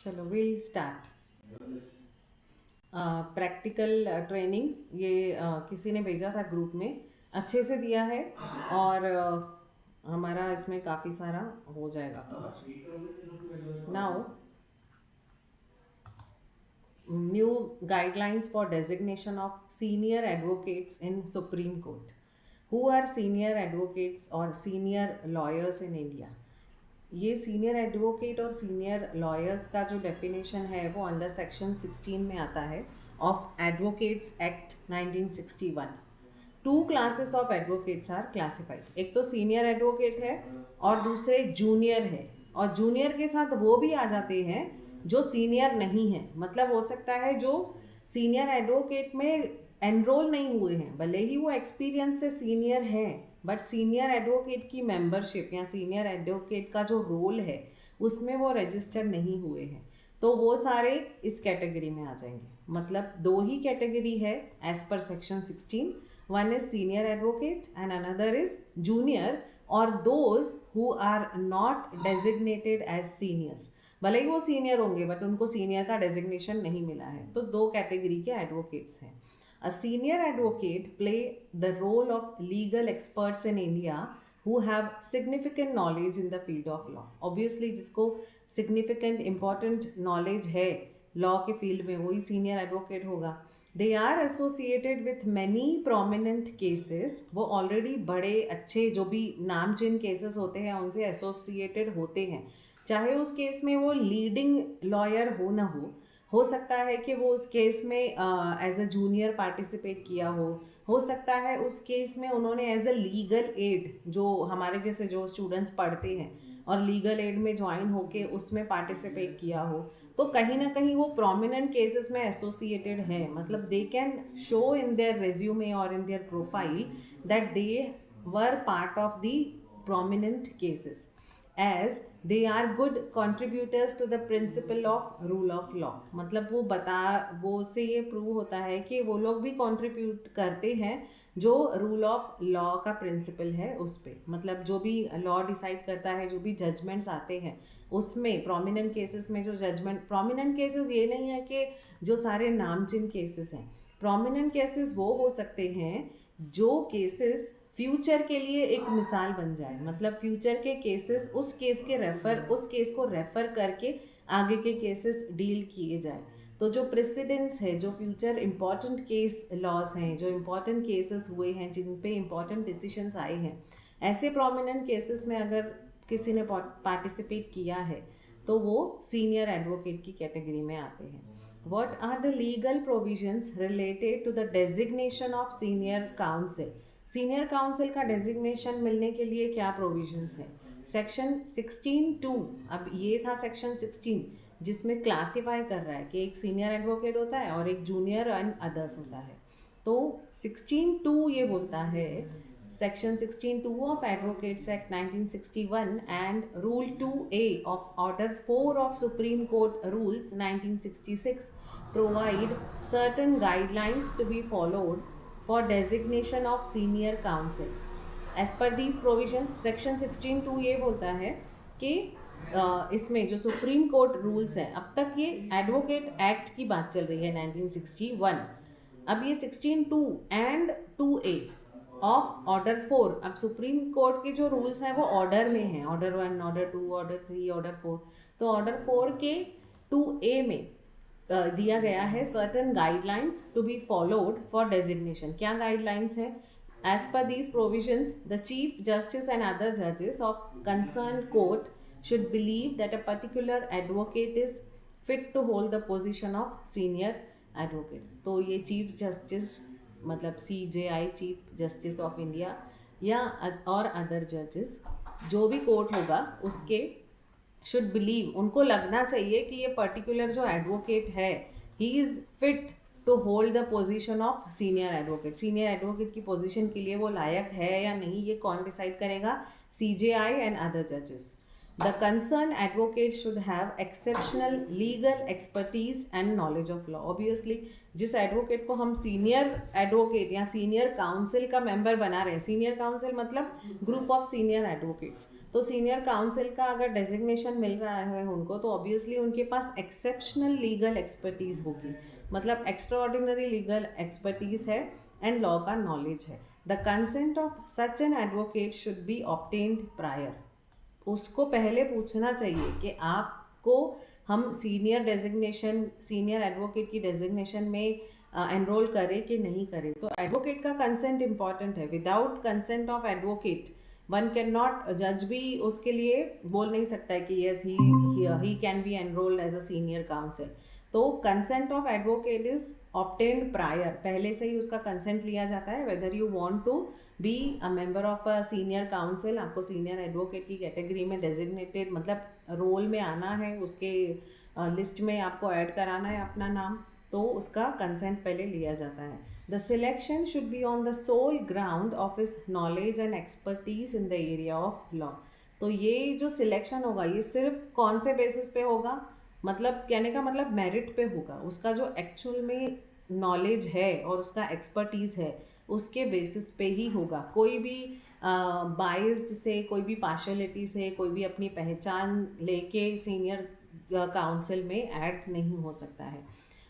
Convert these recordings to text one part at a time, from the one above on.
चलो will start. Practical training ये किसी ने भेजा था ग्रुप में, अच्छे से दिया है और हमारा इसमें काफ़ी सारा हो जाएगा cover. Now new guidelines for designation of senior advocates in supreme court. Who are senior advocates और सीनियर लॉयर्स इन इंडिया। ये सीनियर एडवोकेट और सीनियर लॉयर्स का जो डेफिनेशन है वो अंडर सेक्शन 16 में आता है of advocates act 1961। Two classes of advocates are classified, एक तो सीनियर एडवोकेट है और दूसरे जूनियर है, और जूनियर के साथ वो भी आ जाते हैं जो सीनियर नहीं है। मतलब हो सकता है जो सीनियर एडवोकेट में एनरोल नहीं हुए हैं, भले ही वो एक्सपीरियंस से सीनियर हैं, बट सीनियर एडवोकेट की मेंबरशिप या सीनियर एडवोकेट का जो रोल है उसमें वो रजिस्टर्ड नहीं हुए हैं, तो वो सारे इस कैटेगरी में आ जाएंगे। मतलब दो ही कैटेगरी है as per section 16, one is senior advocate and another is junior, और those who are not designated as seniors. भले ही वो सीनियर होंगे बट उनको सीनियर का डेजिग्नेशन नहीं मिला है, तो दो कैटेगरी के एडवोकेट्स हैं। A senior advocate play the role of legal experts in India who have significant knowledge in the field of law. Obviously जिसको significant important knowledge है law के field में वही senior advocate होगा। They are associated with many prominent cases. वो already बड़े अच्छे जो भी नामचीन cases होते हैं उनसे associated होते हैं, चाहे उस केस में वो लीडिंग लॉयर हो ना हो सकता है कि वो उस केस में एज अ जूनियर पार्टिसिपेट किया हो सकता है उस केस में उन्होंने एज अ लीगल एड, जो हमारे जैसे जो स्टूडेंट्स पढ़ते हैं और लीगल एड में ज्वाइन होके उसमें पार्टिसिपेट किया हो, तो कहीं ना कहीं वो प्रोमिनेंट केसेस में एसोसिएटेड है। मतलब they can show in their resume और in their profile that they were part of the prominent cases, as they are good contributors to the principle of rule of law. मतलब वो से ये prove होता है कि वो लोग भी कॉन्ट्रीब्यूट करते हैं जो रूल ऑफ लॉ का प्रिंसिपल है उस पर। मतलब जो भी लॉ डिसाइड करता है, जो भी जजमेंट्स आते हैं उसमें प्रोमिनेंट केसेस में जो जजमेंट, प्रोमिनेंट केसेस ये नहीं है कि जो सारे नामचीन केसेस हैं, प्रोमिनेंट केसेस वो हो सकते हैं जो केसेस फ्यूचर के लिए एक मिसाल बन जाए। मतलब फ्यूचर के केसेस उस केस को रेफर करके आगे के केसेस डील किए जाए। तो जो प्रेसिडेंस है, जो फ्यूचर इम्पॉर्टेंट केस लॉज हैं, जो इम्पॉर्टेंट केसेस हुए हैं जिन पे इम्पॉर्टेंट डिसीजंस आए हैं, ऐसे प्रोमिनेंट केसेस में अगर किसी ने पार्टिसिपेट किया है तो वो सीनियर एडवोकेट की कैटेगरी में आते हैं। What are the legal provisions related to the designation of senior counsel? Senior council का डेजिग्नेशन मिलने के लिए क्या प्रोविजंस है? सेक्शन 16(2, अब ये था सेक्शन 16 जिसमें क्लासीफाई कर रहा है कि एक सीनियर एडवोकेट होता है और एक जूनियर एंड अदर्स होता है। तो 16(2 ये बोलता है, section 16(2 of advocates act 1961 and rule 2A of order 4 of supreme court rules 1966 provide certain guidelines to be followed for designation of senior counsel. As per these provisions, section 16(2) ये बोलता है कि इसमें जो सुप्रीम कोर्ट रूल्स हैं, अब तक ये एडवोकेट एक्ट की बात चल रही है 1961, अब ये 16(2) एंड 2A ऑफ ऑर्डर 4, अब सुप्रीम कोर्ट के जो रूल्स हैं वो ऑर्डर में हैं, ऑर्डर 1, ऑर्डर 2, ऑर्डर 3, ऑर्डर 4। तो ऑर्डर 4 के 2A में दिया गया है certain guidelines to be followed for designation. क्या गाइडलाइंस है? As per these provisions the chief justice and other जजेस of concern court should believe that a particular advocate is fit to hold the position of senior advocate. तो ये chief justice मतलब CJI, chief justice of India, या और other जजेस, जो भी court होगा उसके शुड बिलीव, उनको लगना चाहिए कि ये पर्टिकुलर जो एडवोकेट है he is fit to hold the position of senior advocate. Senior advocate की पोजीशन के लिए वो लायक है या नहीं, ये कौन डिसाइड करेगा? CJI एंड अदर जजेस। The concern advocate should have exceptional legal expertise and knowledge of law. Obviously जिस एडवोकेट को हम सीनियर एडवोकेट या सीनियर काउंसिल का मेंबर बना रहे हैं, सीनियर काउंसिल मतलब ग्रुप ऑफ सीनियर एडवोकेट्स, तो सीनियर काउंसिल का अगर डेजिग्नेशन मिल रहा है उनको, तो ऑब्वियसली उनके पास एक्सेप्शनल लीगल एक्सपर्टीज होगी, मतलब एक्स्ट्रा ऑर्डिनरी लीगल एक्सपर्टीज है एंड लॉ का नॉलेज है. The consent of such an advocate should B obtained prior. उसको पहले पूछना चाहिए कि आपको हम सीनियर डेजिग्नेशन, सीनियर एडवोकेट की डेजिग्नेशन में एनरोल करें कि नहीं करें. तो एडवोकेट का कंसेंट इंपॉर्टेंट है. Without consent of advocate one can not, जज भी उसके लिए बोल नहीं सकता है कि yes he can be enrolled as a senior counsel. तो consent of advocate is obtained prior, पहले से ही उसका कंसेंट लिया जाता है. Whether you want to be a member of a senior counsel, आपको सीनियर एडवोकेट की कैटेगरी में डेजिग्नेटेड मतलब रोल में आना है, उसके लिस्ट में आपको ऐड कराना है अपना नाम, तो उसका कंसेंट पहले लिया जाता है. The selection should be on the sole ground of his knowledge and expertise in the area of law. तो ये जो सिलेक्शन होगा ये सिर्फ कौन से बेसिस पे होगा, मतलब कहने का मतलब मेरिट पे होगा, उसका जो एक्चुअल में नॉलेज है और उसका एक्सपर्टीज़ है उसके बेसिस पे ही होगा. कोई भी बाइज्ड से, कोई भी पार्शलिटी से, कोई भी अपनी पहचान लेके सीनियर काउंसिल में ऐड नहीं हो सकता है.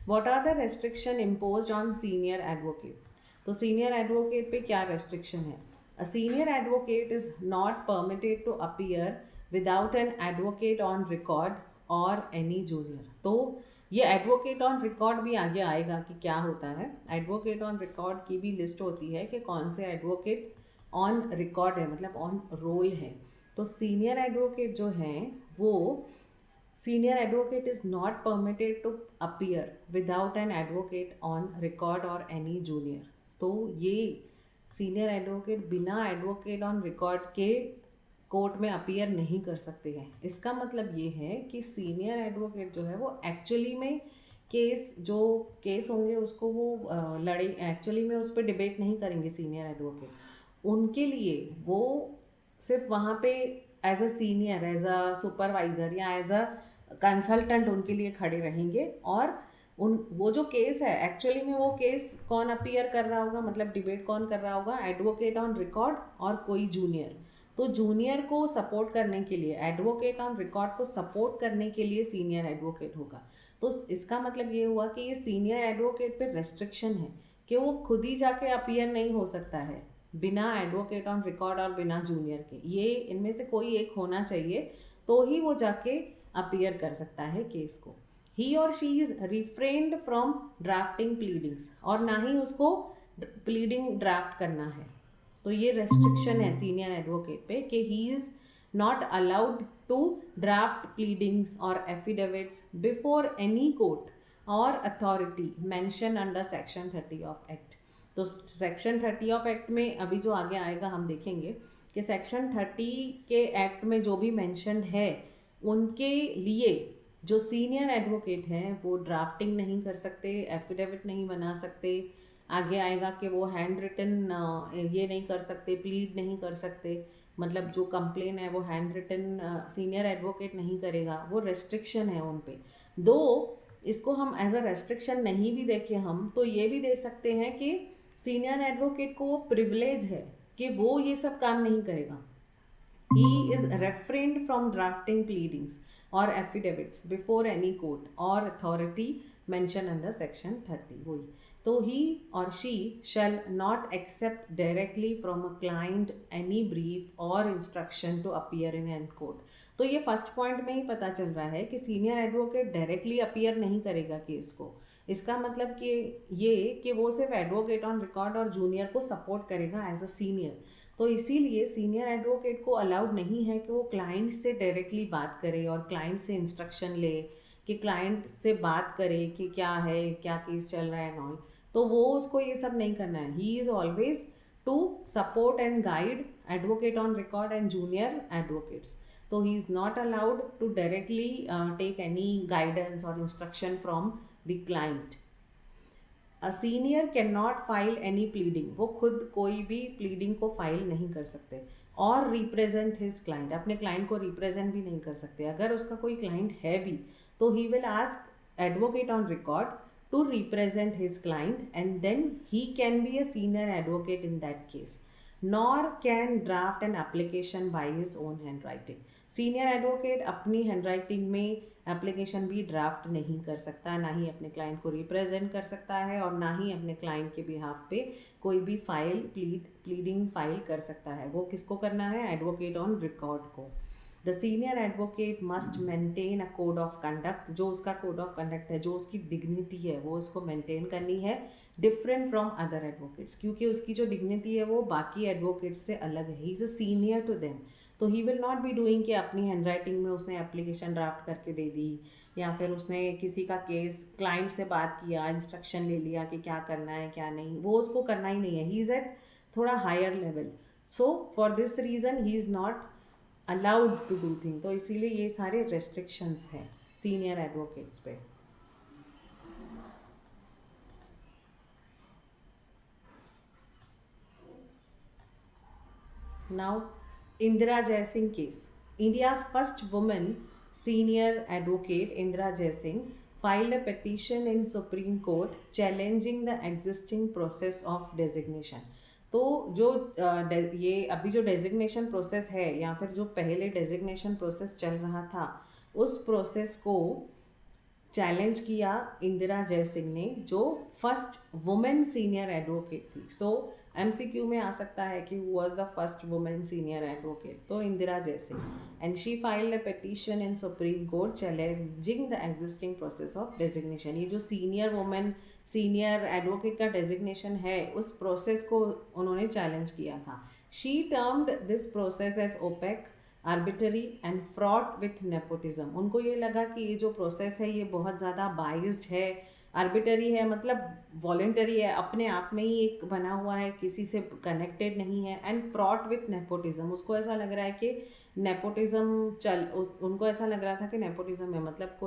What are the restriction imposed on senior advocate. तो सीनियर एडवोकेट पे क्या रेस्ट्रिक्शन है. A senior advocate is not permitted to appear without an advocate on record और एनी जूनियर. तो ये एडवोकेट ऑन रिकॉर्ड भी आगे आएगा कि क्या होता है. एडवोकेट ऑन रिकॉर्ड की भी लिस्ट होती है कि कौन से एडवोकेट ऑन रिकॉर्ड है, मतलब ऑन रोल है. तो सीनियर एडवोकेट जो हैं वो, senior advocate is not permitted to appear without an advocate on record और एनी जूनियर. तो ये सीनियर एडवोकेट बिना एडवोकेट ऑन रिकॉर्ड के कोर्ट में अपीयर नहीं कर सकते हैं. इसका मतलब ये है कि सीनियर एडवोकेट जो है वो एक्चुअली में जो केस होंगे उसको वो लड़े, एक्चुअली में उस पर डिबेट नहीं करेंगे सीनियर एडवोकेट. उनके लिए वो सिर्फ वहाँ पे as a senior, as a supervisor या एज अ कंसल्टेंट उनके लिए खड़े रहेंगे. और वो जो केस है एक्चुअली में वो केस कौन अपीयर कर रहा होगा, मतलब डिबेट कौन कर रहा होगा, एडवोकेट ऑन रिकॉर्ड और कोई जूनियर. तो जूनियर को सपोर्ट करने के लिए, एडवोकेट ऑन रिकॉर्ड को सपोर्ट करने के लिए सीनियर एडवोकेट होगा. तो इसका मतलब ये हुआ कि ये सीनियर एडवोकेट पे रेस्ट्रिक्शन है कि वो खुद ही जाके अपीयर नहीं हो सकता है बिना एडवोकेट ऑन रिकॉर्ड और बिना जूनियर के. ये इनमें से कोई एक होना चाहिए तो ही वो जाके अपीयर कर सकता है केस को. ही और she is refrained from drafting pleadings, और ना ही उसको प्लीडिंग ड्राफ्ट करना है. तो ये रेस्ट्रिक्शन है सीनियर एडवोकेट पे कि he is not allowed to draft pleadings और एफिडेविट्स बिफोर एनी कोर्ट और authority mention under section 30 of act. तो सेक्शन 30 ऑफ एक्ट में अभी जो आगे आएगा हम देखेंगे कि सेक्शन 30 के एक्ट में जो भी मेंशन है उनके लिए जो सीनियर एडवोकेट हैं वो ड्राफ्टिंग नहीं कर सकते, एफिडेविट नहीं बना सकते. आगे आएगा कि वो हैंड रिटन ये नहीं कर सकते, प्लीड नहीं कर सकते, मतलब जो कंप्लेन है वो हैंड रिटन सीनियर एडवोकेट नहीं करेगा. वो रेस्ट्रिक्शन है उन पे. दो इसको हम एज अ रेस्ट्रिक्शन नहीं भी देखें हम तो ये भी दे सकते हैं कि सीनियर एडवोकेट को प्रिविलेज है कि वो ये सब काम नहीं करेगा. He is refrained from drafting pleadings or affidavits before any court or authority mentioned under section 30. वही तो he or she shall not accept directly from a client any brief or instruction to appear in an court. तो ये first point में ही पता चल रहा है कि सीनियर एडवोकेट डायरेक्टली अपीयर नहीं करेगा केस को. इसका मतलब कि ये कि वो सिर्फ एडवोकेट ऑन रिकॉर्ड और जूनियर को सपोर्ट करेगा एज अ सीनियर. तो इसीलिए सीनियर एडवोकेट को अलाउड नहीं है कि वो क्लाइंट से डायरेक्टली बात करे और क्लाइंट से इंस्ट्रक्शन ले, कि क्लाइंट से बात करे कि क्या है, क्या केस चल रहा है नॉल. तो वो उसको ये सब नहीं करना है. He is always to support and guide advocate on record and junior advocates. तो he is not allowed to directly take any guidance और instruction from the client. A senior can not file any pleading. वो खुद कोई भी pleading को file नहीं कर सकते और रिप्रेजेंट हिज क्लाइंट, अपने क्लाइंट को रिप्रेजेंट भी नहीं कर सकते. अगर उसका कोई क्लाइंट है भी तो he will ask advocate on record to represent his client, and then he can be a senior advocate in that case, nor can draft an application by his own handwriting. Senior advocate अपनी handwriting में application भी draft नहीं कर सकता, ना ही अपने client को represent कर सकता है, और ना ही अपने क्लाइंट के बिहाफ पे कोई भी प्लीडिंग फाइल कर सकता है। वो किसको करना है? एडवोकेट ऑन रिकॉर्ड को। The senior advocate must maintain a code of conduct, जो उसका कोड ऑफ कंडक्ट है, जो उसकी डिग्निटी है, वो उसको मेंटेन करनी है, डिफरेंट फ्रॉम अदर एडवोकेट्स, क्योंकि उसकी जो डिग्निटी है वो बाकी एडवोकेट्स से अलग है। He is a senior to them, तो he will not be doing कि अपनी हैंडराइटिंग में उसने एप्लीकेशन ड्राफ्ट करके दे दी, या फिर उसने किसी का केस क्लाइंट से बात किया, इंस्ट्रक्शन ले लिया कि क्या करना है क्या नहीं, वो उसको करना ही नहीं है। ही इज़ एट थोड़ा higher level, so for this reason he is not allowed to do thing. तो इसीलिए ये सारे रेस्ट्रिक्शंस हैं सीनियर एडवोकेट्स पे। Now Indira Jaising case. India's first woman senior advocate Indira Jaisingh filed a petition in Supreme Court challenging the existing process of designation. तो जो ये अभी जो डेजिग्नेशन प्रोसेस है, या फिर जो पहले डेजिग्नेशन प्रोसेस चल रहा था, उस प्रोसेस को चैलेंज किया इंदिरा जयसिंह ने, जो फर्स्ट वुमेन सीनियर एडवोकेट थी। सो MCQ में आ सकता है कि who was the first women senior advocate, तो Indira Jaising, and she filed a petition in supreme Court challenging the existing process of designation. ये जो सीनियर वुमेन सीनियर एडवोकेट का डेजिग्नेशन है, उस प्रोसेस को उन्होंने चैलेंज किया था। She termed this process as opaque, arbitrary and fraud with nepotism. उनको ये लगा कि ये जो प्रोसेस है ये बहुत ज़्यादा बाइज्ड है, आर्बिटरी है, मतलब वॉलेंटरी है, अपने आप में ही एक बना हुआ है, किसी से कनेक्टेड नहीं है, एंड फ्रॉड विथ नेपोटिज्म। उसको ऐसा लग रहा है कि नेपोटिज्म उनको ऐसा लग रहा था कि नेपोटिज्म है, मतलब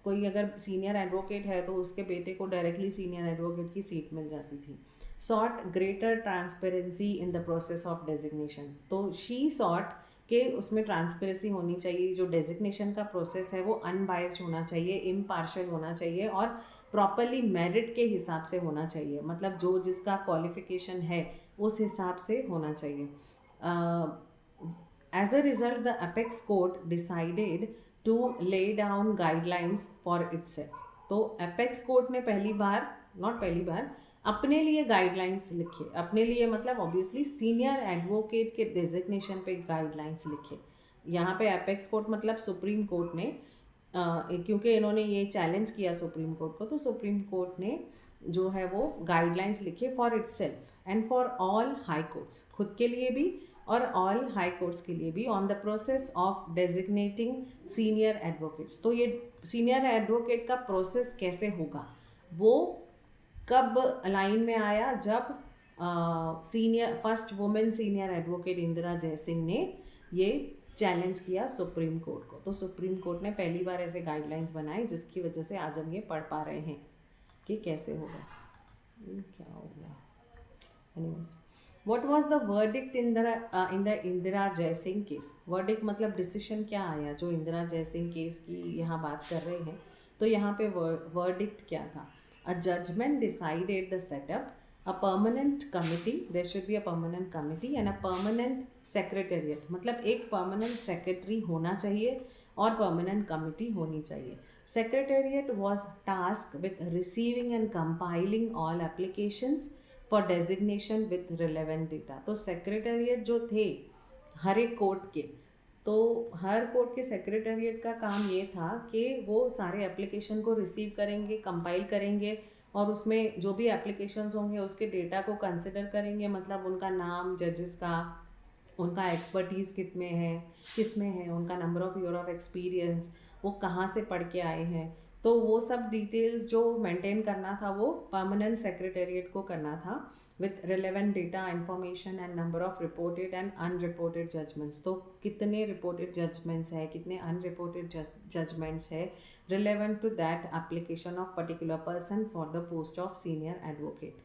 कोई अगर सीनियर एडवोकेट है तो उसके बेटे को डायरेक्टली सीनियर एडवोकेट की सीट मिल जाती थी। Sought greater transparency in the process of designation. तो शी सॉट कि उसमें ट्रांसपेरेंसी होनी चाहिए, जो डेजिग्नेशन का प्रोसेस है वो अनबायस्ड होना चाहिए, इम्पार्शियल होना चाहिए, और प्रॉपरली मेरिट के हिसाब से होना चाहिए, मतलब जो जिसका क्वालिफिकेशन है उस हिसाब से होना चाहिए। As a result the apex court decided to lay down guidelines for itself. तो अपेक्स कोर्ट ने नॉट पहली बार अपने लिए गाइडलाइंस लिखे, अपने लिए मतलब ऑब्वियसली सीनियर एडवोकेट के डेजिग्नेशन पे गाइडलाइंस लिखे। यहाँ पे एपेक्स कोर्ट मतलब सुप्रीम कोर्ट ने, क्योंकि इन्होंने ये चैलेंज किया सुप्रीम कोर्ट को, तो सुप्रीम कोर्ट ने जो है वो गाइडलाइंस लिखे for itself and for all high courts, खुद के लिए भी और ऑल हाई कोर्ट्स के लिए भी, on the process of designating senior advocates. तो ये सीनियर एडवोकेट का प्रोसेस कैसे होगा, वो कब लाइन में आया, जब first women senior advocate Indira Jaising ने ये चैलेंज किया सुप्रीम कोर्ट को। तो सुप्रीम कोर्ट ने पहली बार ऐसे गाइडलाइंस बनाए, जिसकी वजह से आज हम ये पढ़ पा रहे हैं कि कैसे होगा। क्या हो गया? Anyways, what was the verdict in the Indira Jaising case? Verdict मतलब डिसीजन क्या आया, जो इंदिरा जयसिंह केस की यहाँ बात कर रहे हैं, तो यहाँ पे वर्डिक्ट क्या था? A judgment decided the setup, a permanent committee, there should be a permanent committee and a permanent secretariat, मतलब एक permanent secretary होना चाहिए और permanent committee होनी चाहिए। Secretariat was tasked with receiving and compiling all applications for designation with relevant data। तो secretariat जो थे हर एक कोर्ट के, तो हर कोर्ट के सेक्रेटेरिएट का काम ये था कि वो सारे एप्लीकेशन को रिसीव करेंगे, कंपाइल करेंगे, और उसमें जो भी एप्लीकेशंस होंगे उसके डेटा को कंसिडर करेंगे, मतलब उनका नाम, जजेस का, उनका एक्सपर्टीज़ किस में है, उनका number of year of experience, वो कहाँ से पढ़ के आए हैं, तो वो सब डिटेल्स जो मेंटेन करना था वो परमानेंट सेक्रेटेरिएट को करना था, with relevant data, information and number of reported and unreported judgments। तो कितने reported judgments है, कितने unreported judgments है relevant to that application of particular person for the post of senior advocate।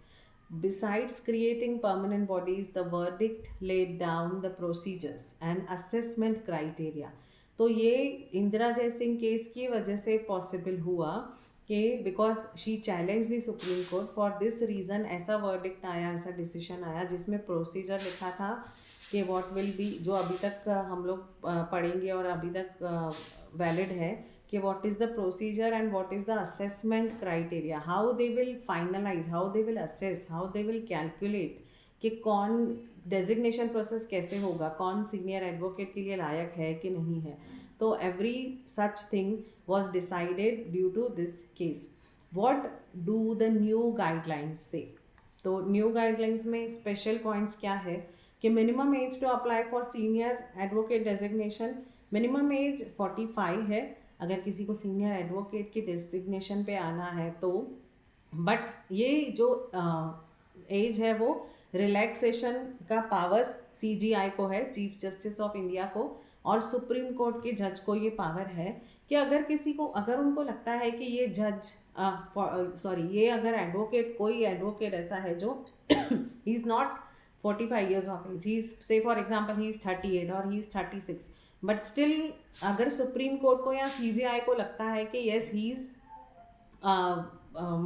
Besides creating permanent bodies, the verdict laid down the procedures and assessment criteria। तो ये Indira Jaising case की वजह से possible हुआ कि because she challenge the supreme court, for this reason ऐसा verdict आया, ऐसा डिसीजन आया जिसमें प्रोसीजर लिखा था कि व्हाट विल बी, जो अभी तक हम लोग पढ़ेंगे और अभी तक वैलिड है, कि what is the procedure and what is the assessment criteria, how they will finalise, how they will assess, how they will calculate कि कौन डेजिग्नेशन प्रोसेस कैसे होगा, कौन सीनियर एडवोकेट के लिए लायक है कि नहीं है. तो every such thing was decided due to this case. What do the new guidelines say? तो न्यू गाइडलाइंस में स्पेशल पॉइंट्स क्या है कि minimum age to apply for senior advocate designation, minimum age 45 है अगर किसी को सीनियर एडवोकेट की डेजिग्नेशन पे आना है तो. बट ये जो एज है वो रिलैक्सेशन का पावर्स सीजीआई को है, चीफ जस्टिस ऑफ इंडिया को, और सुप्रीम कोर्ट के जज को ये पावर है कि अगर किसी को, अगर उनको लगता है कि ये जज ये अगर एडवोकेट, कोई एडवोकेट ऐसा है जो ही is not 45 years of age, he is, say for example he is 38 or he is 36, but still अगर सुप्रीम कोर्ट को या सीजीआई को लगता है कि येस ही इज़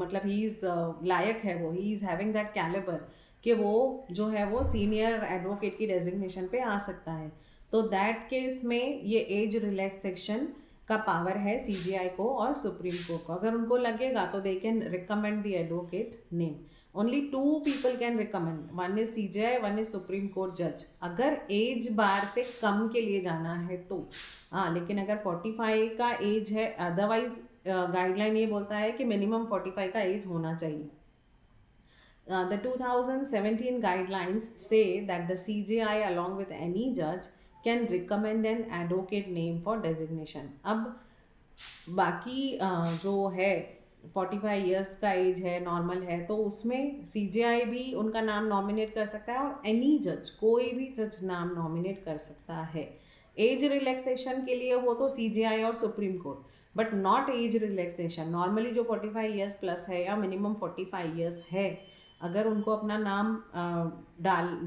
मतलब ही इज़ लायक है, वो he is having that calibre कि वो जो है वो सीनियर एडवोकेट की डेजिग्नेशन पे आ सकता है, तो दैट केस में ये एज रिलैक्सेशन का पावर है सीजीआई को और सुप्रीम कोर्ट को. अगर उनको लगेगा तो they can recommend the advocate name. Only 2 people can recommend, one is CGI, one is supreme court जज, अगर एज बार से कम के लिए जाना है तो. हाँ, लेकिन अगर 45 का एज है, अदरवाइज गाइडलाइन ये बोलता है कि मिनिमम 45 का एज होना चाहिए. The 2017 guidelines say that the CJI along with any judge can recommend an advocate name for designation. अब बाकी जो है 45 इयर्स का एज है, नॉर्मल है, तो उसमें सीजीआई भी उनका नाम नॉमिनेट कर सकता है और एनी जज, कोई भी जज नाम नॉमिनेट कर सकता है. एज रिलैक्सेशन के लिए हो तो सीजीआई और supreme court, but not age relaxation. Normally जो 45 इयर्स प्लस है या मिनिमम 45 इयर्स है, अगर उनको अपना नाम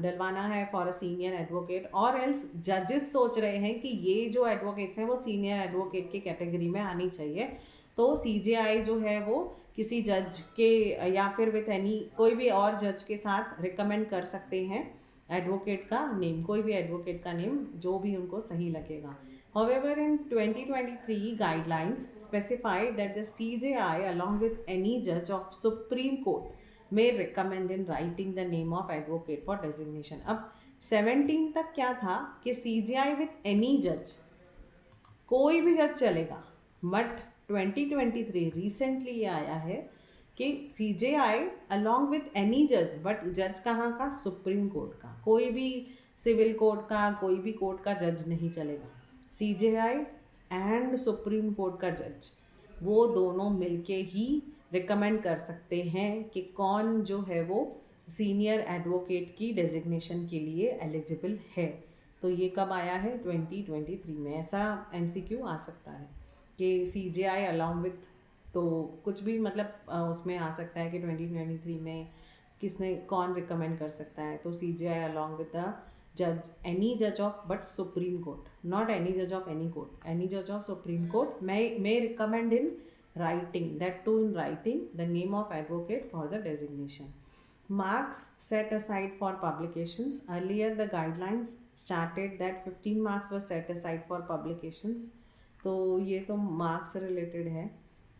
डलवाना है फॉर अ सीनियर एडवोकेट, और एल्स जजेस सोच रहे हैं कि ये जो एडवोकेट्स हैं वो सीनियर एडवोकेट की कैटेगरी में आनी चाहिए, तो सीजीआई जो है वो किसी जज के या फिर विथ एनी कोई भी और जज के साथ रिकमेंड कर सकते हैं एडवोकेट का नेम, कोई भी एडवोकेट का नेम जो भी उनको सही लगेगा. However, in 2023 guidelines specified that the CJI along with any judge of Supreme Court may recommend in writing the name of advocate for designation. अब 17 तक क्या था कि CJI with any judge, कोई भी जज चलेगा, बट 2023 रिसेंटली ये आया है कि CJI अलॉन्ग विथ एनी जज, बट जज कहाँ का, सुप्रीम कोर्ट का, कोई भी सिविल कोर्ट का, कोई भी कोर्ट का जज नहीं चलेगा. CJI एंड सुप्रीम कोर्ट का जज, वो दोनों मिलके ही रिकमेंड कर सकते हैं कि कौन जो है वो सीनियर एडवोकेट की डेजिग्नेशन के लिए एलिजिबल है. तो ये कब आया है, 2023 में. ऐसा MCQ आ सकता है कि CJI अलॉन्ग विथ, तो कुछ भी मतलब उसमें आ सकता है कि 2023 में किसने, कौन रिकमेंड कर सकता है, तो CJI अलॉन्ग विद द जज, एनी जज of but supreme court, not any जज ऑफ एनी कोर्ट, एनी जज of supreme court may recommend in writing, that too in writing, the name of advocate for the designation. Marks set aside for publications. Earlier the guidelines started that 15 marks were set aside for publications. तो ये तो marks related है.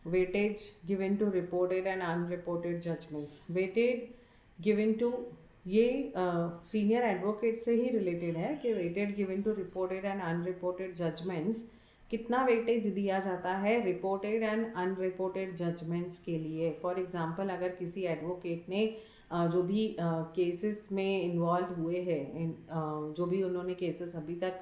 Weightage given to reported and unreported judgments. Weightage given to, ये senior advocate से ही related है कि weighted given to reported and unreported judgments, कितना वेटेज दिया जाता है रिपोर्टेड एंड अनरिपोर्टेड जजमेंट्स के लिए. फॉर एग्जांपल, अगर किसी एडवोकेट ने जो भी केसेस में इन्वॉल्व हुए हैं, जो भी उन्होंने केसेस अभी तक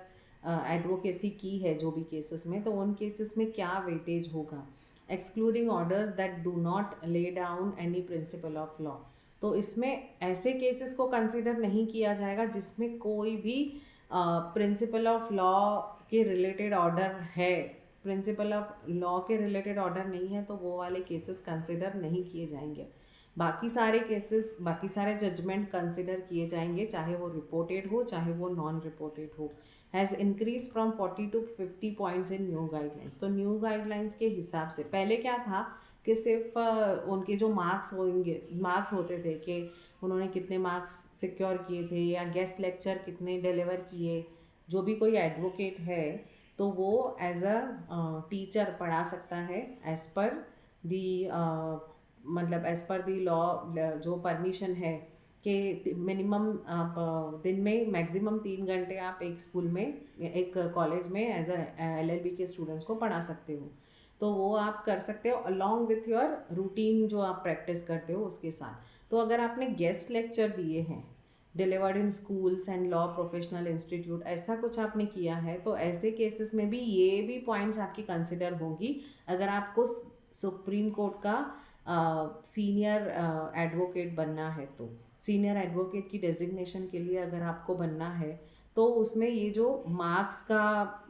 एडवोकेसी की है जो भी केसेस में, तो उन केसेस में क्या वेटेज होगा, excluding orders that do not lay down any principle of law. तो इसमें ऐसे केसेस को कंसिडर नहीं किया जाएगा जिसमें कोई भी प्रिंसिपल ऑफ लॉ के रिलेटेड ऑर्डर है. प्रिंसिपल ऑफ लॉ के रिलेटेड ऑर्डर नहीं है तो वो वाले केसेस कंसिडर नहीं किए जाएंगे. बाकी सारे केसेस, बाकी सारे जजमेंट कंसिडर किए जाएंगे, चाहे वो रिपोर्टेड हो चाहे वो नॉन रिपोर्टेड हो. Has increase from 40 to 50 points in new guidelines. तो न्यू गाइडलाइंस के हिसाब से पहले क्या था कि सिर्फ उनके जो मार्क्स होते थे कि उन्होंने कितने मार्क्स सिक्योर किए थे या गेस्ट लेक्चर कितने डिलीवर किए। जो भी कोई एडवोकेट है तो वो एज अ टीचर पढ़ा सकता है एज पर दी मतलब एज पर दी लॉ, जो परमिशन है कि मिनिमम आप दिन में मैक्सिमम 3 घंटे आप एक स्कूल में, एक कॉलेज में एज अ LLB के स्टूडेंट्स को पढ़ा सकते हो। तो वो आप कर सकते हो अलॉन्ग विथ योर रूटीन जो आप प्रैक्टिस करते हो उसके साथ। तो अगर आपने गेस्ट लेक्चर दिए हैं delivered in schools and law professional institute, ऐसा कुछ आपने किया है, तो ऐसे केसेस में भी ये भी पॉइंट्स आपकी कंसिडर होगी अगर आपको सुप्रीम कोर्ट का सीनियर एडवोकेट बनना है। तो सीनियर एडवोकेट की डेजिग्नेशन के लिए अगर आपको बनना है तो उसमें ये जो मार्क्स का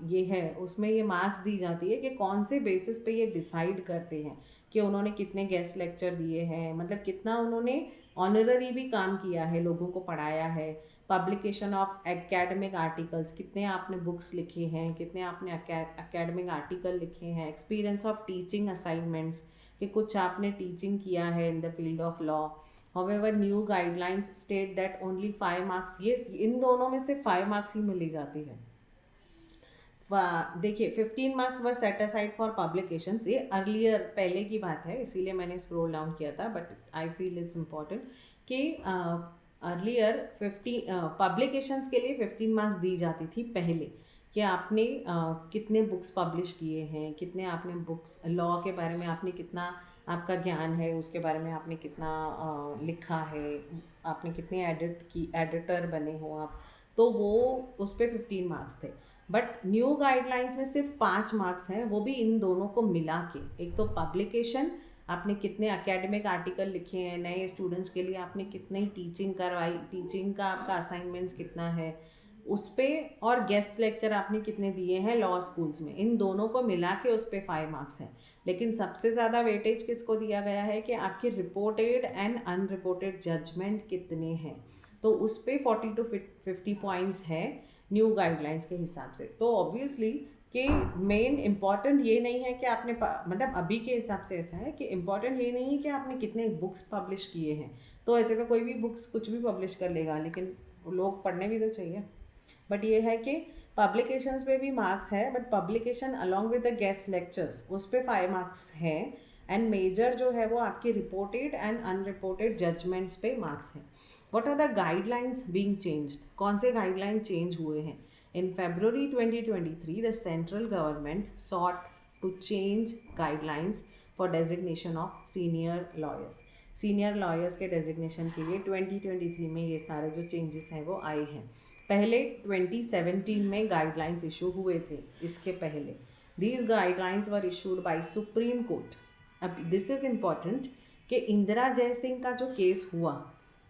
ये है, उसमें ये मार्क्स दी जाती है कि कौन से बेसिस पे ये डिसाइड करते हैं कि उन्होंने कितने गेस्ट लेक्चर दिए हैं, मतलब कितना उन्होंने ऑनररी भी काम किया है, लोगों को पढ़ाया है, पब्लिकेशन ऑफ एकेडमिक आर्टिकल्स, कितने आपने बुक्स लिखे हैं, कितने आपने एकेडमिक आर्टिकल लिखे हैं, एक्सपीरियंस ऑफ टीचिंग असाइनमेंट्स कि कुछ आपने टीचिंग किया है in the field of law. However, new guidelines state that only 5 marks, ये इन दोनों में से 5 मार्क्स ही मिली जाती है। देखिए 15 marks were set aside for publications, ये अर्लियर पहले की बात है इसीलिए मैंने स्क्रॉल डाउन किया था, but I feel it's important कि अर्लियर 50 पब्लिकेशंस के लिए 15 मार्क्स दी जाती थी पहले, कि आपने कितने बुक्स पब्लिश किए हैं, कितने आपने बुक्स लॉ के बारे में आपने कितना आपका ज्ञान है, उसके बारे में आपने कितना लिखा है, आपने कितने एडिटर बने हो आप, तो वो उस पर 15 मार्क्स थे। बट न्यू गाइडलाइंस में सिर्फ 5 मार्क्स हैं, वो भी इन दोनों को मिला के। एक तो पब्लिकेशन, आपने कितने एकेडमिक आर्टिकल लिखे हैं, नए स्टूडेंट्स के लिए आपने कितनी टीचिंग करवाई, टीचिंग का आपका असाइनमेंट्स कितना है उस पर, और गेस्ट लेक्चर आपने कितने दिए हैं लॉ स्कूल्स में, इन दोनों को मिला के उस पर 5 मार्क्स हैं। लेकिन सबसे ज़्यादा वेटेज किसको दिया गया है कि आपके रिपोर्टेड एंड अनरिपोर्टेड जजमेंट कितने हैं, तो उस पर 40 to 50 पॉइंट्स है न्यू गाइडलाइंस के हिसाब से। तो ऑब्वियसली कि मेन इम्पॉर्टेंट ये नहीं है कि आपने मतलब अभी के हिसाब से ऐसा है कि इम्पॉर्टेंट ये नहीं है कि आपने कितने बुक्स पब्लिश किए हैं, तो ऐसे तो कोई भी बुक्स कुछ भी पब्लिश कर लेगा, लेकिन लोग पढ़ने भी तो चाहिए। बट ये है कि पब्लिकेशंस पे भी मार्क्स है, but publication along with the guest lectures उस पर 5 मार्क्स है, एंड मेजर जो है वो आपकी रिपोर्टेड एंड अनरिपोर्टेड जजमेंट्स पे मार्क्स है। What are the guidelines being changed, कौन से गाइडलाइन चेंज हुए हैं? In February 2023 the central government sought to change guidelines for designation of senior lawyers. Senior lawyers के डेजिग्नेशन के लिए 2023 में ये सारे जो चेंजेस हैं वो आए हैं। पहले 2017 में गाइडलाइंस इशू हुए थे, इसके पहले these guidelines were issued by supreme court. अब दिस इज़ इम्पॉर्टेंट कि इंदिरा जयसिंह का जो केस हुआ,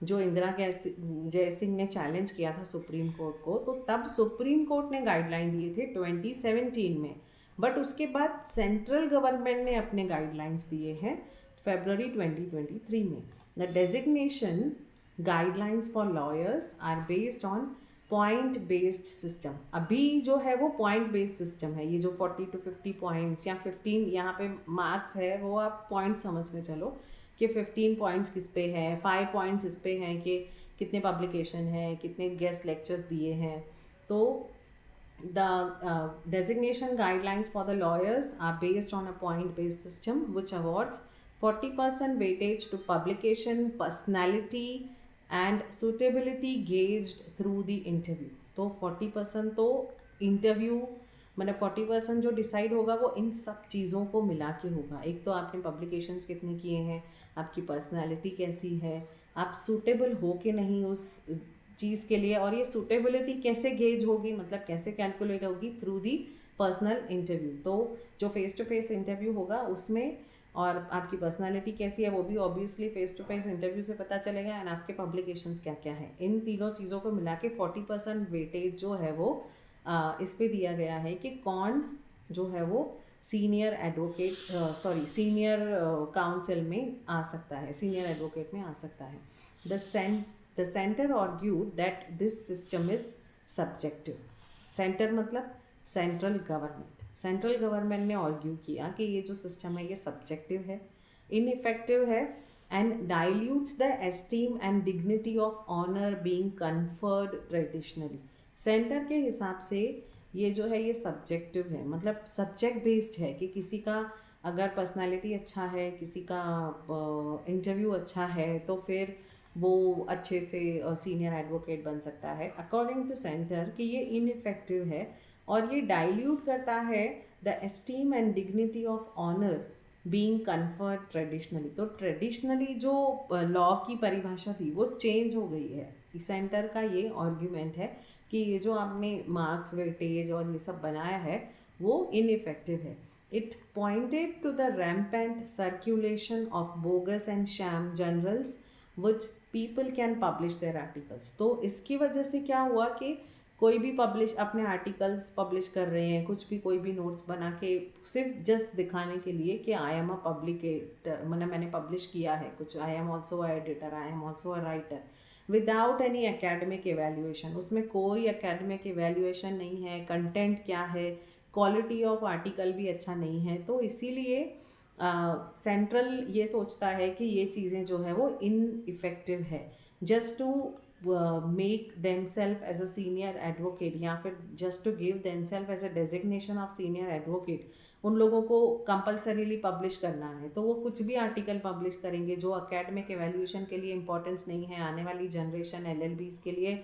जो इंदिरा जयसिंह ने चैलेंज किया था सुप्रीम कोर्ट को, तो तब सुप्रीम कोर्ट ने गाइडलाइन दिए थे 2017 में, बट उसके बाद सेंट्रल गवर्नमेंट ने अपने गाइडलाइंस दिए हैं February 2023 में। The designation guidelines for lawyers are based on point based system. अभी जो है वो पॉइंट बेस्ड सिस्टम है, ये जो 40 to 50 पॉइंट्स या 15 यहाँ पे मार्क्स है, वो आप पॉइंट्स समझ के चलो कि 15 पॉइंट्स किस पे है, 5 पॉइंट्स इस पे हैं कि कितने पब्लिकेशन है, कितने गेस्ट लेक्चर्स दिए हैं। तो the designation guidelines for the lawyers are based on a point based system which awards 40% weightage to publication, personality and suitability gauged through the interview. तो 40% तो इंटरव्यू, मतलब 40% जो डिसाइड होगा वो इन सब चीज़ों को मिला के होगा। एक तो आपने पब्लिकेशंस कितने किए हैं, आपकी पर्सनालिटी कैसी है, आप सूटेबल हो कि नहीं उस चीज़ के लिए, और ये सूटेबिलिटी कैसे गेज होगी, मतलब कैसे कैलकुलेट होगी, थ्रू दी पर्सनल इंटरव्यू। तो जो फेस टू फेस इंटरव्यू होगा उसमें, और आपकी पर्सनालिटी कैसी है वो भी obviously face to face interview से पता चलेगा, एंड आपके पब्लिकेशंस क्या क्या है। इन तीनों चीज़ों को मिला के 40% वेटेज जो है वो इस पे दिया गया है कि कौन जो है वो सीनियर एडवोकेट सीनियर काउंसिल में आ सकता है, सीनियर एडवोकेट में आ सकता है। The centre argued that this system is subjective. Centre मतलब सेंट्रल गवर्नमेंट ने आर्ग्यू किया कि ये जो सिस्टम है ये सब्जेक्टिव है, इनइफेक्टिव है and dilutes the esteem and dignity of honour being conferred traditionally. Centre के हिसाब से ये जो है ये सब्जेक्टिव है, मतलब सब्जेक्ट बेस्ड है कि किसी का अगर पर्सनालिटी अच्छा है, किसी का इंटरव्यू अच्छा है, तो फिर वो अच्छे से सीनियर एडवोकेट बन सकता है। अकॉर्डिंग टू सेंटर कि ये इनइफेक्टिव है और ये डाइल्यूट करता है the esteem and dignity of honour being conferred traditionally. तो ट्रेडिशनली जो लॉ की परिभाषा थी वो चेंज हो गई है। सेंटर का ये आर्ग्यूमेंट है कि ये जो आपने मार्क्स वेटेज और ये सब बनाया है वो इनइफेक्टिव है। It pointed to the rampant circulation of bogus and sham journals which people can publish their articles. तो इसकी वजह से क्या हुआ कि कोई भी पब्लिश अपने आर्टिकल्स पब्लिश कर रहे हैं, कुछ भी कोई भी नोट्स बना के सिर्फ जस्ट दिखाने के लिए कि आई एम अ पब्लिकेटर, मतलब मैंने पब्लिश किया है कुछ, I am also a editor, I am also a writer, without any academic evaluation. उसमें कोई एकेडमिक एवेल्यूएशन नहीं है, कंटेंट क्या है, क्वालिटी ऑफ आर्टिकल भी अच्छा नहीं है। तो इसीलिए सेंट्रल ये सोचता है कि ये चीज़ें जो है वो इनइफेक्टिव है। Just to make themselves as a senior advocate या फिर just to give themselves as a designation of senior advocate, उन लोगों को कंपल्सरीली पब्लिश करना है। तो वो कुछ भी आर्टिकल पब्लिश करेंगे जो अकेडमिक एवेल्यूशन के लिए इम्पोर्टेंस नहीं है, आने वाली जनरेशन एलएलबीज के लिए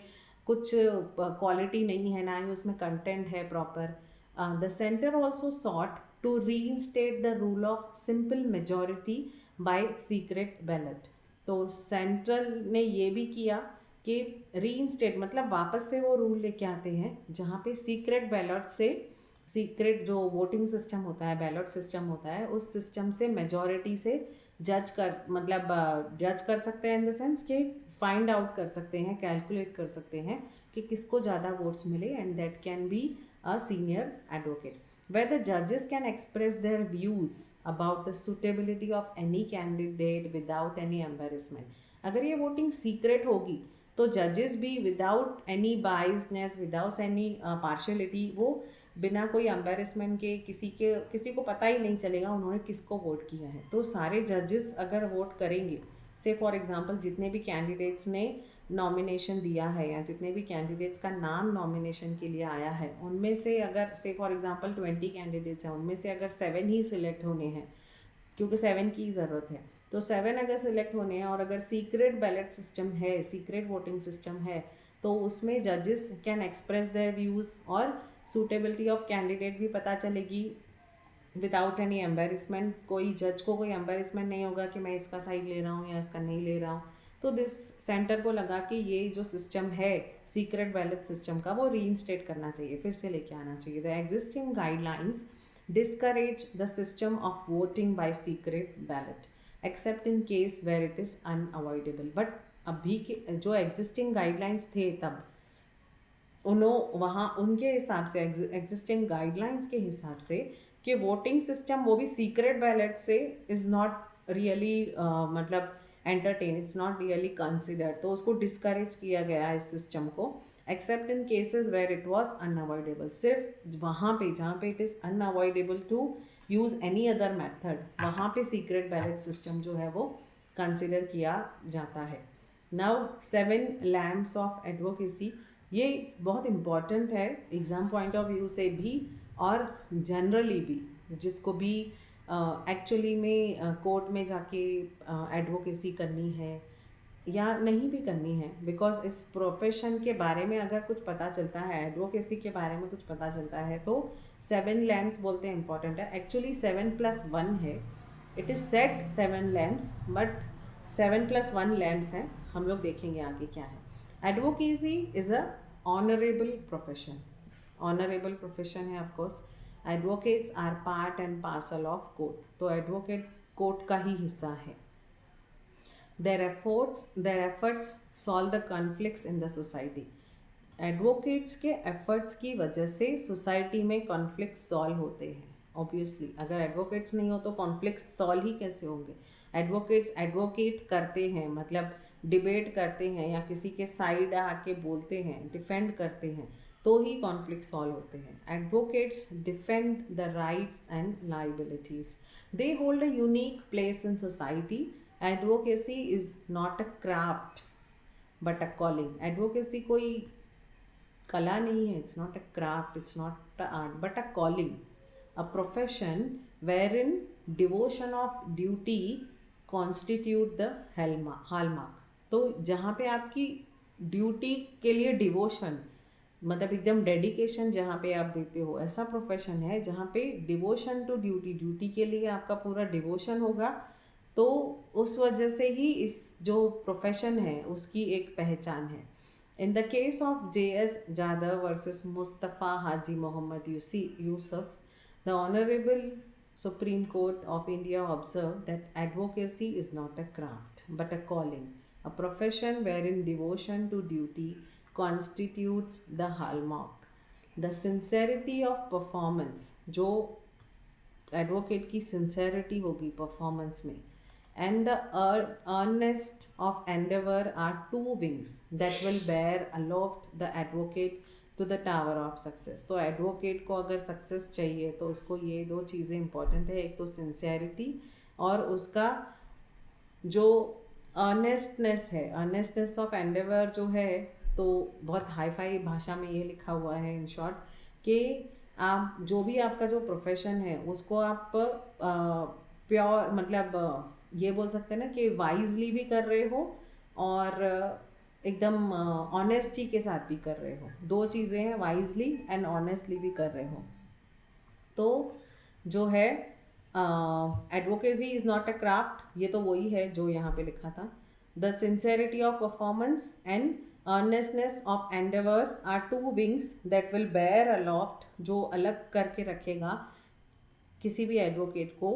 कुछ क्वालिटी नहीं है, ना ही उसमें कंटेंट है proper. The centre also sought to reinstate the rule of simple majority by secret ballot. तो सेंट्रल ने ये भी किया कि रीइंस्टेट मतलब वापस से वो रूल लेके आते हैं जहाँ पे सीक्रेट बैलेट से, सीक्रेट जो वोटिंग सिस्टम होता है, बैलेट सिस्टम होता है, उस सिस्टम से मेजॉरिटी से जज कर, मतलब जज कर सकते हैं इन द सेंस कि फाइंड आउट कर सकते हैं, कैलकुलेट कर सकते हैं कि किसको ज़्यादा वोट्स मिले, and that can be a senior advocate. where the judges can express their views about the suitability of any candidate without any embarrassment। अगर ये वोटिंग सीक्रेट होगी तो जजेस भी without any बाइसनेस, without any partiality, वो बिना कोई एम्बेरसमेंट के किसी को पता ही नहीं चलेगा उन्होंने किसको वोट किया है। तो सारे जजेस अगर वोट करेंगे, से फॉर एग्जांपल जितने भी कैंडिडेट्स ने नॉमिनेशन दिया है या जितने भी कैंडिडेट्स का नाम नॉमिनेशन के लिए आया है, उनमें से अगर से फॉर एग्जांपल 20 कैंडिडेट्स हैं, उनमें से अगर 7 ही सिलेक्ट होने हैं, क्योंकि 7 की ज़रूरत है, तो 7 अगर सिलेक्ट होने हैं और अगर सीक्रेट बैलेट सिस्टम है, सीक्रेट वोटिंग सिस्टम है, तो उसमें जजेस कैन एक्सप्रेस देयर व्यूज़ और सूटेबिलिटी ऑफ कैंडिडेट भी पता चलेगी विदाउट एनी एम्बेरसमेंट। कोई जज को कोई एम्बेरसमेंट नहीं होगा कि मैं इसका साइड ले रहा हूँ या इसका नहीं ले रहा हूँ। तो दिस सेंटर को लगा कि ये जो सिस्टम है सीक्रेट बैलेट सिस्टम का, वो रीइंस्टेट करना चाहिए, फिर से लेके आना चाहिए। The existing guidelines discourage the system of voting by secret ballot except in case where it is unavoidable. But अभी के जो एग्जिस्टिंग गाइडलाइंस थे तब, उन्होंने वहाँ उनके हिसाब से एग्जिस्टिंग गाइडलाइंस के हिसाब से कि वोटिंग सिस्टम वो भी सीक्रेट बैलेट से इज़ नॉट रियली मतलब entertain, it's not really considered. तो उसको डिस्करेज किया गया इस सिस्टम को, except in cases where it was unavoidable. सिर्फ वहाँ पे जहाँ पे it is unavoidable to use any other method, वहाँ पे सीक्रेट बैलेट सिस्टम जो है वो कंसिडर किया जाता है। नाउ 7 लैम्प्स ऑफ एडवोकेसी, ये बहुत इम्पॉर्टेंट है एग्ज़ाम पॉइंट ऑफ व्यू से भी और जनरली भी, जिसको भी एक्चुअली में कोर्ट में जाके एडवोकेसी करनी है या नहीं भी करनी है, बिकॉज इस प्रोफेशन के बारे में अगर कुछ पता चलता है, एडवोकेसी के बारे में कुछ पता चलता है, तो 7 लैम्प्स बोलते हैं इम्पॉर्टेंट है। एक्चुअली 7+1 है, it is set 7 lamps, but 7+1 lamps हैं। हम लोग देखेंगे आगे क्या है। Advocacy is a honourable profession, honourable profession है of course. Advocates are part and parcel of court, तो एडवोकेट कोर्ट का ही हिस्सा है। their efforts solve the conflicts in the society। Advocates के एफर्ट्स की वजह से सोसाइटी में कॉन्फ्लिक्ट सॉल्व होते हैं। ऑब्वियसली अगर एडवोकेट्स नहीं हो तो कॉन्फ्लिक्ट सॉल्व ही कैसे होंगे। एडवोकेट्स एडवोकेट करते हैं, मतलब डिबेट करते हैं या किसी के साइड आके बोलते हैं, डिफेंड करते हैं, तो ही कॉन्फ्लिक्ट सॉल्व होते हैं. Advocates defend the rights and liabilities. They hold a unique place in society. Advocacy is not a craft but a calling. Advocacy कोई कला नहीं है. It's not a craft, it's not a art, but a calling, a profession wherein devotion of duty constitute the hallmark. तो जहाँ पे आपकी duty के लिए डिवोशन, मतलब एकदम डेडिकेशन जहाँ पे आप देते हो, ऐसा प्रोफेशन है जहाँ पे डिवोशन टू ड्यूटी, ड्यूटी के लिए आपका पूरा डिवोशन होगा. तो उस वजह से ही इस जो प्रोफेशन है उसकी एक पहचान है. In the case of J.S. Jadhav versus Mustafa Haji Mohammad Yusuf, the Honorable Supreme Court of India observed that advocacy is not a craft but a calling, a profession wherein devotion to duty constitutes the hallmark. The sincerity of performance, जो advocate की sincerity होगी performance में, and the earnest of endeavor are two wings that will bear aloft the advocate to the tower of success. तो advocate को अगर success चाहिए तो उसको ये दो चीज़ें इंपॉर्टेंट है. एक तो सिंसेरिटी और उसका जो अर्नेस्टनेस है, अर्नेस्टनेस ऑफ एंडेवर जो है, तो बहुत हाई फाई भाषा में ये लिखा हुआ है इन शॉर्ट कि आप जो भी आपका जो प्रोफेशन है उसको आप प्योर मतलब ये बोल सकते हैं ना कि वाइजली भी कर रहे हो और एकदम ऑनेस्टी के साथ भी कर रहे हो. दो चीज़ें हैं, वाइजली एंड ऑनेस्टली भी कर रहे हो. तो जो है advocacy is not a craft, ये तो वही है जो यहाँ पे लिखा था. The sincerity of performance and earnestness of endeavor are two wings that will bear aloft, जो अलग करके रखेगा किसी भी एडवोकेट को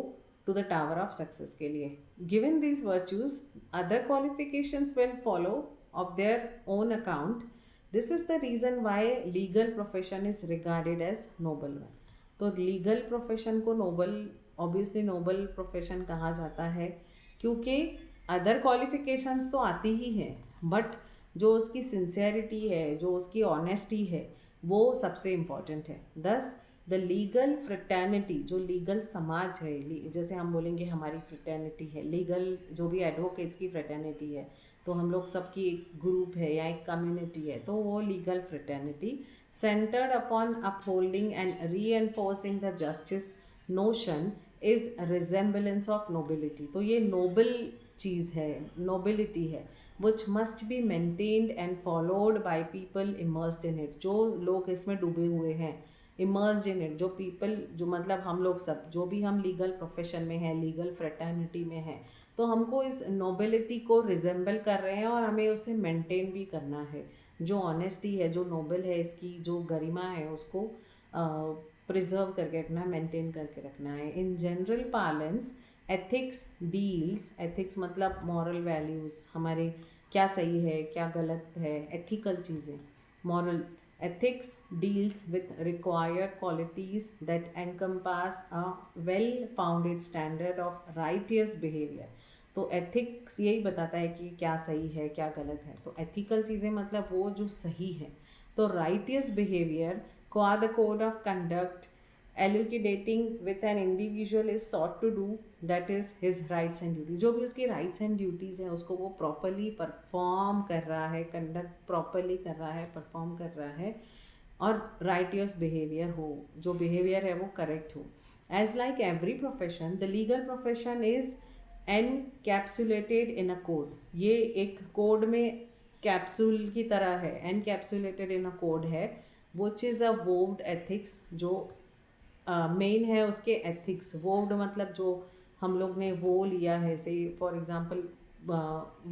to the tower of success के लिए. Given these virtues, other qualifications will follow of their own account. This is the reason why legal profession is regarded as noble one. तो legal profession को noble, obviously noble profession कहा जाता है क्योंकि other qualifications तो आती ही हैं, but जो उसकी सिंसेरिटी है, जो उसकी ऑनेस्टी है, वो सबसे इम्पॉर्टेंट है. दस द लीगल फ्रेटर्निटी, जो लीगल समाज है, जैसे हम बोलेंगे हमारी फ्रेटर्निटी है, लीगल जो भी एडवोकेट्स की फ्रेटर्निटी है, तो हम लोग सबकी एक ग्रुप है या एक कम्युनिटी है, तो वो legal fraternity centred upon upholding and reinforcing the justice notion is resemblance of nobility. तो ये नोबल चीज़ है, नोबिलिटी है, which must be maintained and followed by people immersed in it. जो लोग इसमें डूबे हुए हैं, immersed in it, जो people, जो मतलब हम लोग सब जो भी हम लीगल प्रोफेशन में हैं, लीगल फ्रेटर्निटी में हैं, तो हमको इस नोबिलिटी को रिजेंबल कर रहे हैं और हमें उसे मेंटेन भी करना है. जो ऑनेस्टी है, जो नोबल है, इसकी जो गरिमा है, उसको प्रिजर्व करके रखना है, मेंटेन करके रखना है. In general parlance ethics deals, ethics मतलब मॉरल वैल्यूज़, हमारे क्या सही है क्या गलत है, एथिकल चीज़ें, moral ethics deals with required qualities that encompass a well founded standard of righteous behaviour. तो एथिक्स यही बताता है कि क्या सही है क्या गलत है. तो एथिकल चीज़ें मतलब वो जो सही है. तो राइटियस बिहेवियर को the code of conduct elucidating with an individual is sought to do, that is his rights and duties. जो भी उसकी rights and duties हैं उसको वो properly perform कर रहा है, conduct properly कर रहा है, perform कर रहा है, और righteous behavior हो, जो behavior है वो correct हो. As like every profession, the legal profession is encapsulated in a code. ये एक code में कैप्सूल की तरह है, encapsulated in a code है, which is a woved ethics, जो मेन है उसके एथिक्स. वोव्ड मतलब जो हम लोग ने वो लिया है, से फॉर एग्जांपल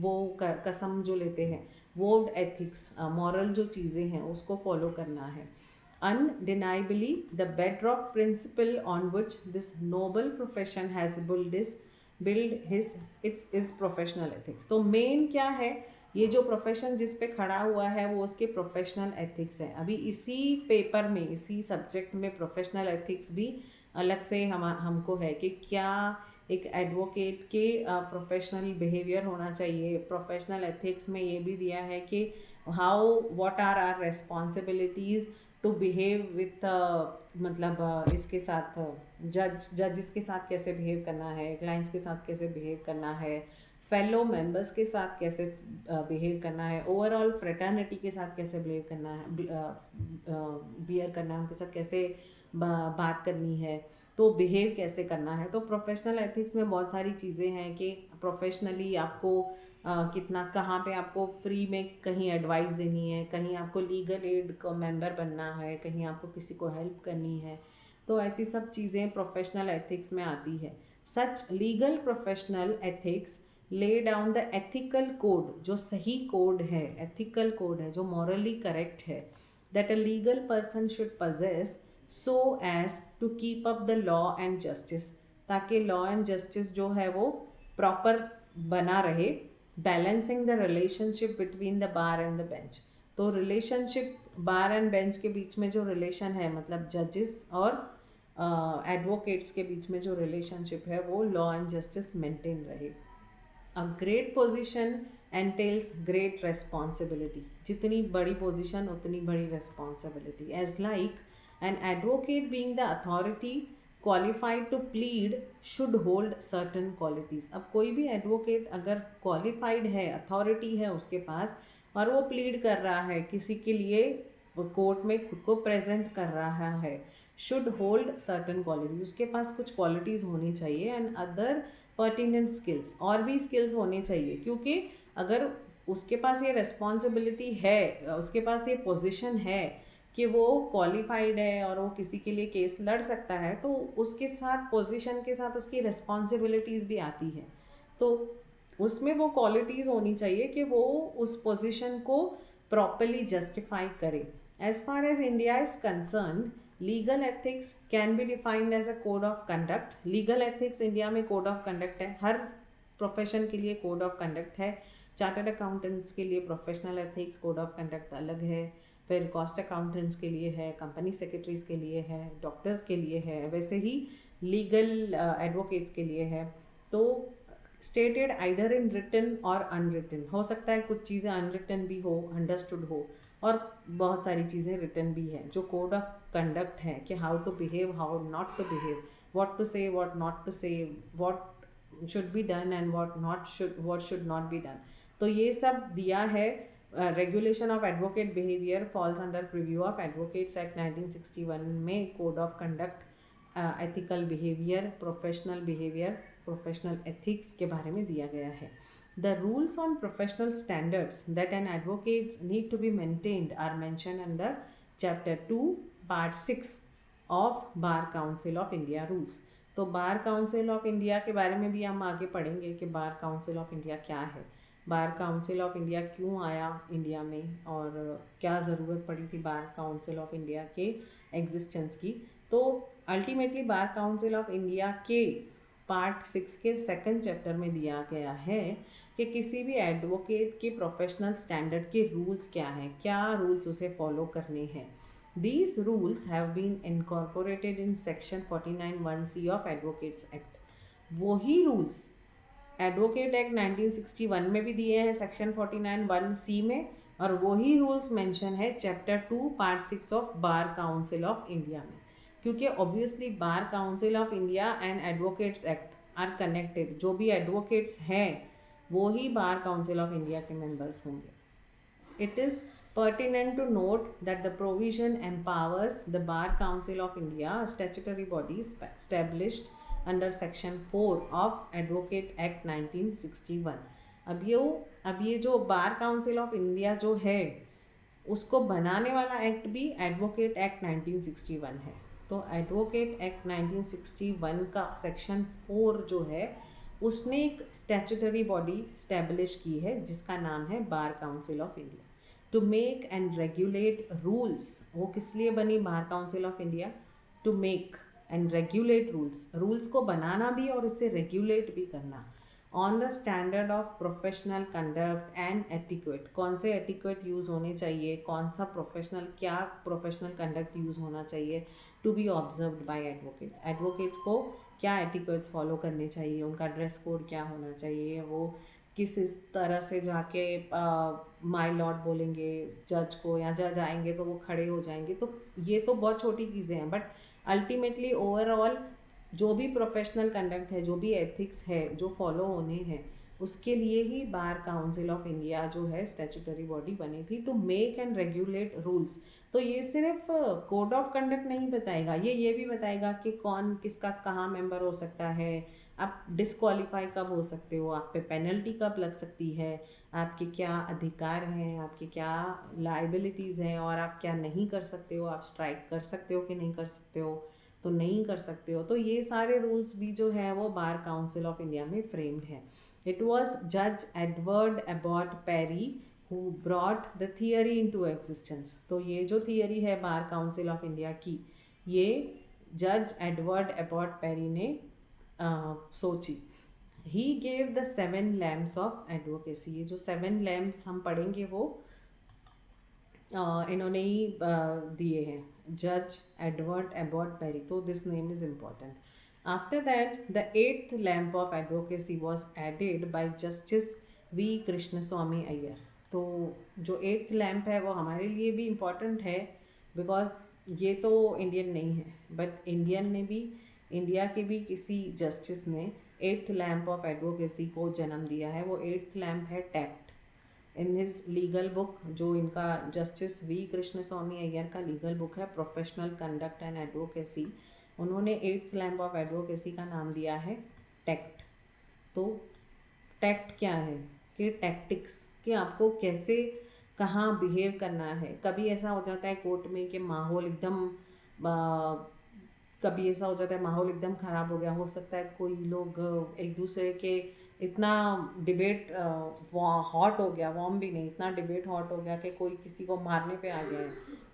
वो कसम जो लेते हैं, वोव्ड एथिक्स, मॉरल जो चीज़ें हैं उसको फॉलो करना है. Undeniably the bedrock principle on which this noble profession has build his its professional ethics. तो मेन क्या है, ये जो प्रोफेशन जिस पे खड़ा हुआ है वो उसके प्रोफेशनल एथिक्स हैं. अभी इसी पेपर में, इसी सब्जेक्ट में प्रोफेशनल एथिक्स भी अलग से हमको है कि क्या एक एडवोकेट के प्रोफेशनल बिहेवियर होना चाहिए. प्रोफेशनल एथिक्स में ये भी दिया है कि how what are are responsibilities to behave with, मतलब इसके साथ जजेस के साथ कैसे बिहेव करना है, क्लाइंट्स के साथ कैसे बिहेव करना है, फेलो मेंबर्स के साथ कैसे बिहेव करना है, ओवरऑल फ्रेटर्निटी के साथ कैसे बिहेव करना है, बिहेव करना है, उनके साथ कैसे बात करनी है, तो बिहेव कैसे करना है। तो प्रोफेशनल एथिक्स में बहुत सारी चीज़ें हैं कि प्रोफेशनली आपको कितना, कहाँ पे आपको फ्री में कहीं एडवाइस देनी है, कहीं आपको लीगल एड का मेंबर बनना है, कहीं आपको किसी को हेल्प करनी है। तो ऐसी सब चीज़ें प्रोफेशनल एथिक्स में आती है। Such legal professional ethics lay down the ethical code, जो सही कोड है, एथिकल कोड है, जो मॉरली करेक्ट है, that a legal person should possess so as to keep up the law and justice, ताकि लॉ एंड जस्टिस जो है वो प्रॉपर बना रहे। Balancing the relationship between the bar and the bench, तो रिलेशनशिप बार एंड बेंच के बीच में जो रिलेशन है, मतलब जजेस और एडवोकेट्स के बीच में जो रिलेशनशिप है वो लॉ एंड जस्टिस मेंटेन रहे। A great position entails great responsibility, जितनी बड़ी पोजिशन उतनी बड़ी responsibility. As like an advocate being the authority qualified to plead should hold certain qualities. अब कोई भी एडवोकेट अगर क्वालिफाइड है, अथॉरिटी है उसके पास, और वो प्लीड कर रहा है किसी के लिए, कोर्ट में खुद को प्रेजेंट कर रहा है, शुड होल्ड सर्टन क्वालिटीज, उसके पास कुछ क्वालिटीज़ होनी चाहिए, एंड अदर पर्टिनेंट स्किल्स, और भी स्किल्स होने चाहिए। क्योंकि अगर उसके पास ये रिस्पॉन्सिबिलिटी है, उसके पास ये पोजीशन है कि वो क्वालिफाइड है और वो किसी के लिए केस लड़ सकता है, तो उसके साथ पोजीशन के साथ उसकी रिस्पॉन्सिबिलिटीज़ भी आती है। तो उसमें वो क्वालिटीज़ होनी चाहिए कि वो उस पोजीशन को प्रॉपरली जस्टिफाई करे। As far as India is concerned, legal ethics can be defined as a code of conduct. Legal ethics India में कोड ऑफ कंडक्ट है, हर प्रोफेशन के लिए कोड ऑफ कंडक्ट है। चार्टर्ड अकाउंटेंट्स के लिए professional ethics code of conduct अलग है, फिर कॉस्ट अकाउंटेंट्स के लिए है, कंपनी सेक्रेटरीज के लिए है, डॉक्टर्स के लिए है, वैसे ही लीगल एडवोकेट्स के लिए है। तो स्टेटेड आइदर इन रिटन और अनरिटन, हो सकता है कुछ चीज़ें अनरिटन भी हो, अंडरस्टूड हो, और बहुत सारी चीज़ें रिटन भी है। जो कोड ऑफ कंडक्ट है कि how to behave, how not to behave, what to say, what not to say, what should be done and what should not be done, तो ये सब दिया है। Regulation of advocate behaviour falls under preview of advocates act 1961 में code of conduct, ethical behaviour, professional behaviour, professional ethics के बारे में दिया गया है। The rules on professional standards that an advocates need to be maintained are mentioned under Chapter 2, Part 6 of Bar Council of India Rules. तो बार council of India के बारे में भी हम आगे पढ़ेंगे कि बार काउंसिल ऑफ इंडिया क्या है, बार काउंसिल ऑफ इंडिया क्यों आया इंडिया में, और क्या ज़रूरत पड़ी थी बार काउंसिल ऑफ इंडिया के एग्जिस्टेंस की। तो ultimately bar council of India के पार्ट 6 के सेकंड चैप्टर में दिया गया है कि किसी भी एडवोकेट के प्रोफेशनल स्टैंडर्ड के रूल्स क्या हैं, क्या रूल्स उसे फॉलो करने हैं। These rules have been incorporated in section 49(1)(c) of advocates act. वही रूल्स एडवोकेट एक्ट 1961 में भी दिए हैं सेक्शन 49(1)(c) में, और वही रूल्स मेंशन है chapter 2 part 6 of bar council of India में। क्योंकि obviously bar council of India and advocates act are connected, जो भी एडवोकेट्स हैं वो ही बार काउंसिल ऑफ इंडिया के मेंबर्स होंगे। It is pertinent to note that the provision empowers the Bar Council of India, a statutory body established under section 4 of Advocate Act 1961। अब ये जो बार काउंसिल ऑफ इंडिया जो है उसको बनाने वाला एक्ट भी एडवोकेट एक्ट 1961 है। तो एडवोकेट एक्ट 1961 का सेक्शन 4 जो है उसने एक स्टैट्यूटरी बॉडी स्टैब्लिश की है जिसका नाम है bar council of India, to make and regulate rules. वो किस लिए बनी bar council of India? To make and regulate rules, rules को बनाना भी और इसे रेगुलेट भी करना, on the standard of professional conduct and etiquette. कौन से एटिक्वेट यूज़ होने चाहिए, कौन सा प्रोफेशनल, क्या प्रोफेशनल कंडक्ट यूज़ होना चाहिए, to be observed by advocates. Advocates को क्या एटिक्वेट्स फॉलो करने चाहिए, उनका ड्रेस कोड क्या होना चाहिए, वो किस इस तरह से जाके माय लॉर्ड बोलेंगे जज को, या जज आएंगे तो वो खड़े हो जाएंगे। तो ये तो बहुत छोटी चीज़ें हैं, बट अल्टीमेटली ओवरऑल जो भी प्रोफेशनल कंडक्ट है, जो भी एथिक्स है जो फॉलो होने हैं, उसके लिए ही बार काउंसिल ऑफ इंडिया जो है स्टैट्यूटरी बॉडी बनी थी, to make and regulate rules. तो ये सिर्फ कोड ऑफ कंडक्ट नहीं बताएगा, ये भी बताएगा कि कौन किसका कहाँ मेंबर हो सकता है, आप डिस्क्वालीफाई कब हो सकते हो, आप पे पेनल्टी कब लग सकती है, आपके क्या अधिकार हैं, आपकी क्या लाइबिलिटीज़ हैं, और आप क्या नहीं कर सकते हो, आप स्ट्राइक कर सकते हो कि नहीं कर सकते हो, तो नहीं कर सकते हो। तो ये सारे रूल्स भी जो है वो बार काउंसिल ऑफ इंडिया में फ्रेम्ड है। इट वॉज जज Edward Abbott Parry who brought the theory into existence. तो ये जो थियरी है बार काउंसिल ऑफ इंडिया की, ये जज एडवर्ड अबॉट पेरी ने सोची। He gave the 7 lamps of advocacy. ये जो 7 लैम्प्स हम पढ़ेंगे वो इन्होंने ही दिए हैं, जज एडवर्ड अबॉट पेरी। तो this name is important. After that the 8th lamp of advocacy was added by justice V Krishnaswamy Iyer. तो जो 8th लैम्प है वो हमारे लिए भी इम्पॉर्टेंट है, बिकॉज ये तो इंडियन नहीं है, बट इंडिया के भी किसी जस्टिस ने 8th लैम्प ऑफ एडवोकेसी को जन्म दिया है। वो 8th लैम्प है टैक्ट। इन हिज लीगल बुक, जो इनका जस्टिस वी कृष्णस्वामी अय्यर का लीगल बुक है, प्रोफेशनल कंडक्ट एंड एडवोकेसी, उन्होंने 8th लैम्प ऑफ एडवोकेसी का नाम दिया है टैक्ट। तो टैक्ट क्या है कि टैक्टिक्स, कि आपको कैसे कहाँ बिहेव करना है। कभी ऐसा हो जाता है कोर्ट में कि माहौल एकदम कभी ऐसा हो जाता है माहौल एकदम ख़राब हो गया, हो सकता है कोई लोग एक दूसरे के इतना डिबेट हॉट हो गया, वार्म भी नहीं, इतना डिबेट हॉट हो गया कि कोई किसी को मारने पे आ गया है,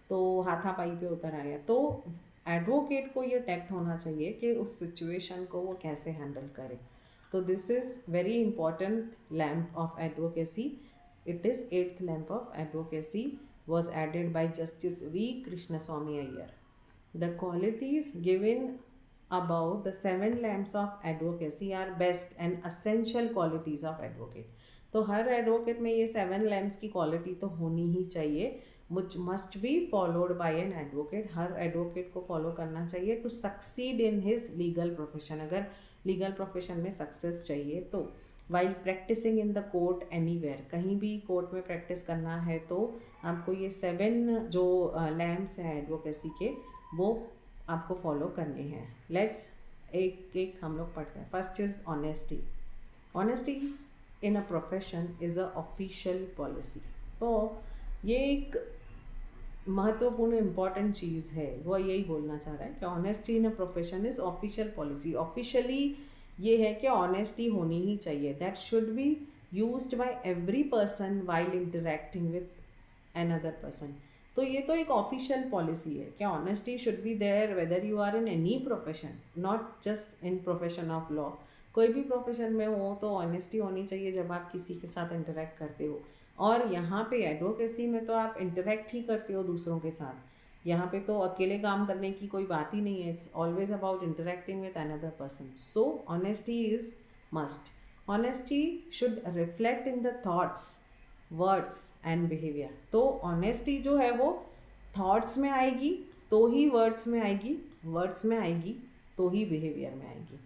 तो हाथापाई पे उतर आया। तो एडवोकेट को ये टैक्ट होना चाहिए कि उस सिचुएशन को वो कैसे हैंडल करे। तो this is very important lamp of advocacy. It is 8th lamp of advocacy was added by Justice V. Krishnaswamy Iyer. The qualities given above the 7 lamps of advocacy are best and essential qualities of advocate. तो हर advocate में ये 7 lamps की quality तो होनी ही चाहिए, which must be followed by an advocate. हर advocate को फॉलो करना चाहिए to succeed in his legal profession. अगर लीगल प्रोफेशन में सक्सेस चाहिए तो while practising in the court anywhere, कहीं भी कोर्ट में प्रैक्टिस करना है तो आपको ये 7 जो लैम्प्स हैं एडवोकेसी के, वो आपको फॉलो करने हैं। लेट्स एक एक हम लोग पढ़ते हैं। First is honesty. Honesty in a profession is a official policy. तो ये एक महत्वपूर्ण इम्पॉर्टेंट चीज़ है, वो यही बोलना चाह रहा है कि honesty in a profession is official policy. Officially ये है कि ऑनेस्टी होनी ही चाहिए, that should be used by every person while interacting with another person. तो ये तो एक ऑफिशियल पॉलिसी है कि honesty should be there whether you are in any profession, not just in profession of law. कोई भी प्रोफेशन में हो तो ऑनेस्टी होनी चाहिए जब आप किसी के साथ इंटरेक्ट करते हो। और यहाँ पे एडवोकेसी में तो आप इंटरेक्ट ही करते हो दूसरों के साथ, यहाँ पे तो अकेले काम करने की कोई बात ही नहीं है। It's always about interacting with another person. So honesty is must. Honesty should reflect in the thoughts, words and behaviour. तो ऑनेस्टी जो है वो थॉट्स में आएगी तो ही वर्ड्स में आएगी, वर्ड्स में आएगी तो ही बिहेवियर में आएगी।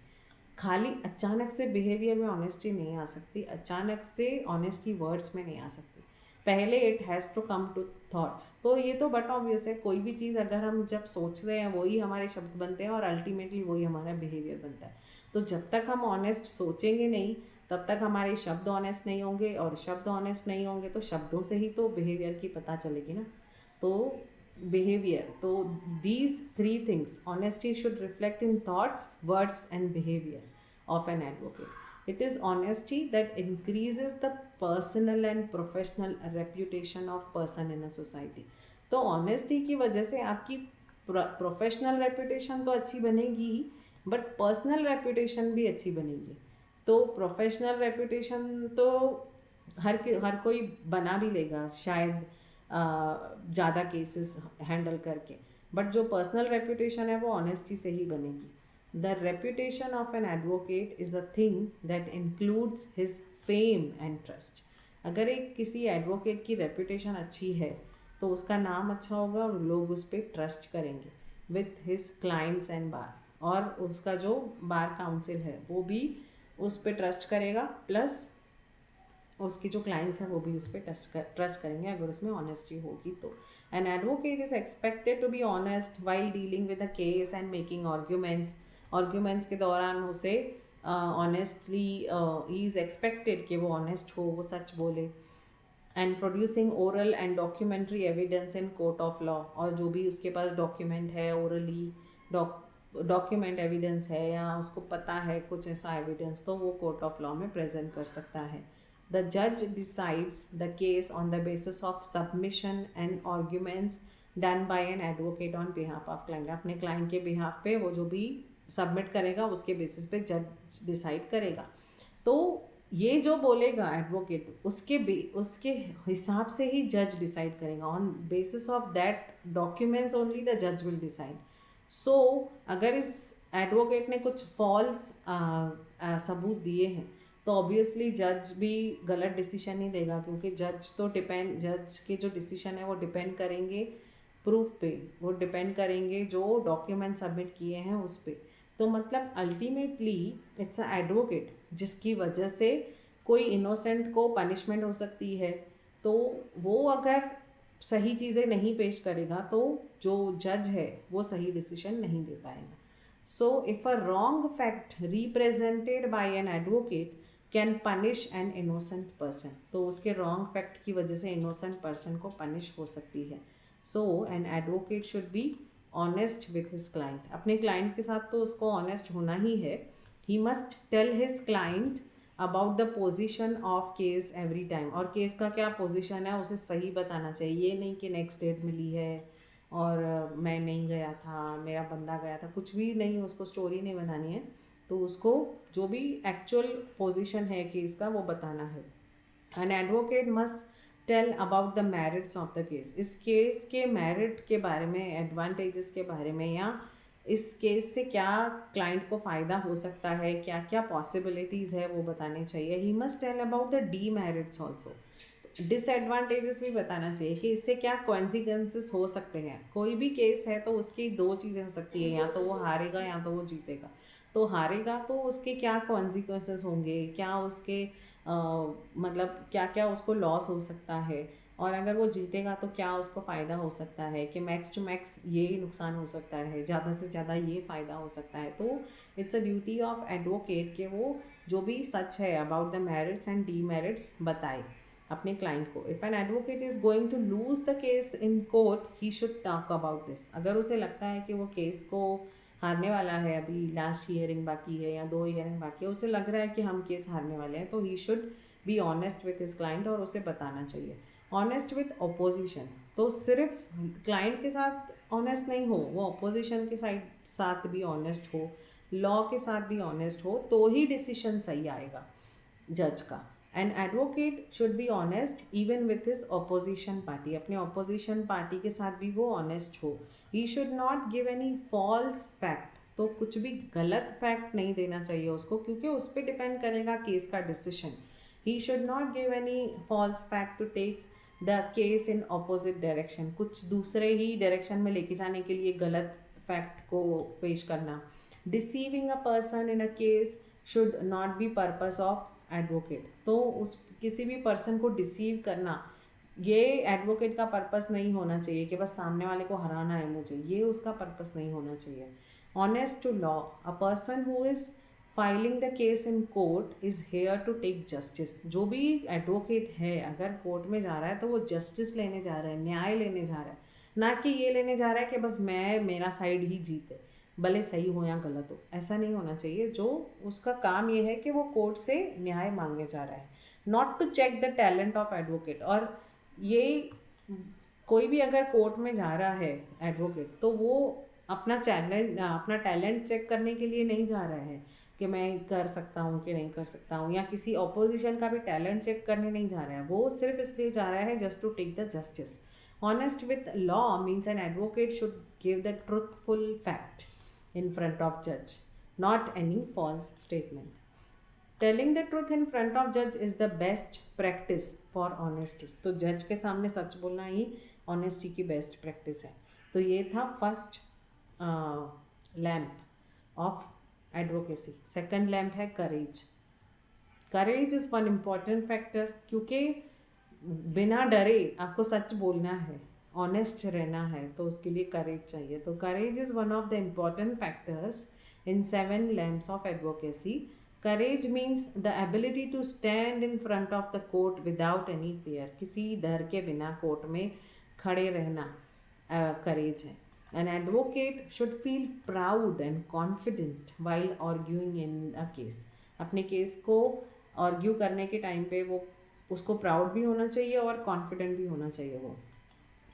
खाली अचानक से बिहेवियर में ऑनेस्टी नहीं आ सकती, अचानक से ऑनेस्टी वर्ड्स में नहीं आ सकती, पहले it has to come to thoughts. तो ये तो बट ऑब्वियस है, कोई भी चीज़ अगर हम जब सोच रहे हैं वही हमारे शब्द बनते हैं और अल्टीमेटली वही हमारा बिहेवियर बनता है। तो जब तक हम ऑनेस्ट सोचेंगे नहीं तब तक हमारे शब्द ऑनेस्ट नहीं होंगे, और शब्द ऑनेस्ट नहीं होंगे तो शब्दों से ही तो बिहेवियर की पता चलेगी ना। तो बिहेवियर, तो these 3 things, honesty should reflect in thoughts, words and behaviour of an advocate. It is honesty that increases the personal and professional reputation of person in a society. तो ऑनेस्टी की वजह से आपकी प्रोफेशनल रेपुटेशन तो अच्छी बनेगी ही, but personal reputation भी अच्छी बनेगी। तो प्रोफेशनल रेपुटेशन तो हर कोई बना भी लेगा शायद ज़्यादा केसेस हैंडल करके, बट जो पर्सनल रेपुटेशन है वो ऑनेस्टी से ही बनेगी। The reputation of an advocate is a thing that includes his fame and trust. अगर एक किसी एडवोकेट की रेपुटेशन अच्छी है तो उसका नाम अच्छा होगा और लोग उस पर ट्रस्ट करेंगे विथ हिज क्लाइंट्स एंड बार, और उसका जो बार काउंसिल है वो भी उस पर ट्रस्ट करेगा, प्लस उसके जो क्लाइंट्स हैं वो भी उस पर ट्रस्ट करेंगे अगर उसमें ऑनेस्टी होगी तो। An advocate is expected to be honest while dealing with a case and making arguments के दौरान उसे ऑनेस्टली ही इज़ एक्सपेक्टेड कि वो ऑनेस्ट हो, वो सच बोले। And producing oral and documentary evidence in court of law, और जो भी उसके पास डॉक्यूमेंट है, ओरली डॉक्यूमेंट एविडेंस है या उसको पता है कुछ ऐसा एविडेंस, तो वो कोर्ट ऑफ लॉ में प्रेजेंट कर सकता है। द जज decides the case on the basis of submission and arguments done by N advocate on behalf of client. अपने क्लाइंट के बिहाफ पे वो जो भी सबमिट करेगा उसके बेसिस पे जज डिसाइड करेगा। तो ये जो बोलेगा एडवोकेट उसके हिसाब से ही जज डिसाइड करेगा, on basis of that documents only the जज विल डिसाइड। सो अगर इस एडवोकेट ने कुछ फॉल्स सबूत दिए हैं तो ऑब्वियसली जज भी गलत डिसीजन नहीं देगा, क्योंकि जज के जो डिसीजन है वो डिपेंड करेंगे प्रूफ पे, वो डिपेंड करेंगे जो डॉक्यूमेंट सबमिट किए हैं उस पर। तो मतलब अल्टीमेटली इट्स अ एडवोकेट जिसकी वजह से कोई इनोसेंट को पनिशमेंट हो सकती है, तो वो अगर सही चीज़ें नहीं पेश करेगा तो जो जज है वो सही डिसीजन नहीं दे पाएगा। So if a wrong fact represented by N advocate can punish an innocent person, तो उसके रॉन्ग फैक्ट की वजह से इनोसेंट पर्सन को पनिश हो सकती है। So an advocate should be honest with his client. अपने क्लाइंट के साथ तो उसको ऑनेस्ट होना ही है। He must tell his client about the position of case every time, और केस का क्या पोजिशन है उसे सही बताना चाहिए। ये नहीं कि नेक्स्ट डेट मिली है और मैं नहीं गया था, मेरा बंदा गया था, कुछ भी नहीं, उसको स्टोरी नहीं बनानी है। तो उसको जो भी एक्चुअल पोजीशन है केस का वो बताना है। An advocate must tell about the merits of the case. इस केस के मेरिट के बारे में, एडवांटेजेस के बारे में, या इस केस से क्या क्लाइंट को फ़ायदा हो सकता है, क्या क्या पॉसिबिलिटीज़ है वो बताने चाहिए। He must tell about the demerits also, disadvantages भी बताना चाहिए कि इससे क्या कॉन्सिक्वेंसेस हो सकते हैं। कोई भी केस है तो उसकी दो चीज़ें हो सकती है, या तो वो हारेगा या तो वो जीतेगा। तो हारेगा तो उसके क्या कॉन्सिक्वेंसेस होंगे, क्या उसके मतलब क्या क्या उसको लॉस हो सकता है, और अगर वो जीतेगा तो क्या उसको फ़ायदा हो सकता है कि मैक्स टू मैक्स ये नुकसान हो सकता है, ज़्यादा से ज़्यादा ये फ़ायदा हो सकता है। तो it's a duty of advocate कि वो जो भी सच है about the merits and demerits बताए अपने क्लाइंट को। If an advocate is going to lose the case in court he should talk about this. अगर उसे लगता है कि वो केस को हारने वाला है, अभी लास्ट हियरिंग बाकी है या 2 हियरिंग बाकी है, उसे लग रहा है कि हम केस हारने वाले हैं, तो he should be honest with his client और उसे बताना चाहिए। ऑनेस्ट विथ अपोजिशन, तो सिर्फ क्लाइंट के साथ ऑनेस्ट नहीं हो, वो अपोजिशन के साथ भी ऑनेस्ट हो, लॉ के साथ भी ऑनेस्ट हो, तो ही डिसीजन सही आएगा जज का। An advocate should be honest even with his opposition party, अपने अपोजिशन पार्टी के साथ भी वो ऑनेस्ट हो। He should not give any false fact, तो कुछ भी गलत फैक्ट नहीं देना चाहिए उसको, क्योंकि उस पर डिपेंड करेगा केस का decision. He should not give any false fact to take the case in opposite direction, कुछ दूसरे ही डायरेक्शन में लेके जाने के लिए गलत फैक्ट को पेश करना। Deceiving a person in a case should not B purpose of advocate, तो उस किसी भी पर्सन को डिसीव करना ये एडवोकेट का पर्पस नहीं होना चाहिए कि बस सामने वाले को हराना है मुझे, ये उसका पर्पस नहीं होना चाहिए। Honest to law, a person who is filing the case in court is here to take justice. जो भी एडवोकेट है अगर कोर्ट में जा रहा है तो वो जस्टिस लेने जा रहा है, न्याय लेने जा रहा है, ना कि ये लेने जा रहा है कि बस मेरा साइड ही जीते, भले सही हो या गलत हो। ऐसा नहीं होना चाहिए। जो उसका काम ये है कि वो कोर्ट से न्याय मांगने जा रहा है, not to check the talent of advocate. और ये कोई भी अगर कोर्ट में जा रहा है एडवोकेट तो वो अपना टैलेंट चेक करने के लिए नहीं जा रहा है कि मैं कर सकता हूँ कि नहीं कर सकता हूँ, या किसी ऑपोजिशन का भी टैलेंट चेक करने नहीं जा रहा है। वो सिर्फ इसलिए जा रहा है just to take the justice. Honest with law means an advocate should give the truthful fact in front of judge, not any false statement. Telling the truth in front of जज is the best practice for honesty. तो जज के सामने सच बोलना ही honesty की best practice है। तो ये था first lamp of advocacy. Second lamp है courage. Courage is one important factor, क्योंकि बिना डरे आपको सच बोलना है, ऑनेस्ट रहना है, तो उसके लिए करेज चाहिए। तो courage is one of the important factors in 7 lamps of advocacy. Courage means the ability to stand in front of the court without any fear. किसी डर के बिना कोर्ट में खड़े रहना करेज है। An advocate should feel proud and confident while arguing in a case. अपने case को आर्ग्यू करने के टाइम पे वो उसको प्राउड भी होना चाहिए और कॉन्फिडेंट भी होना चाहिए वो।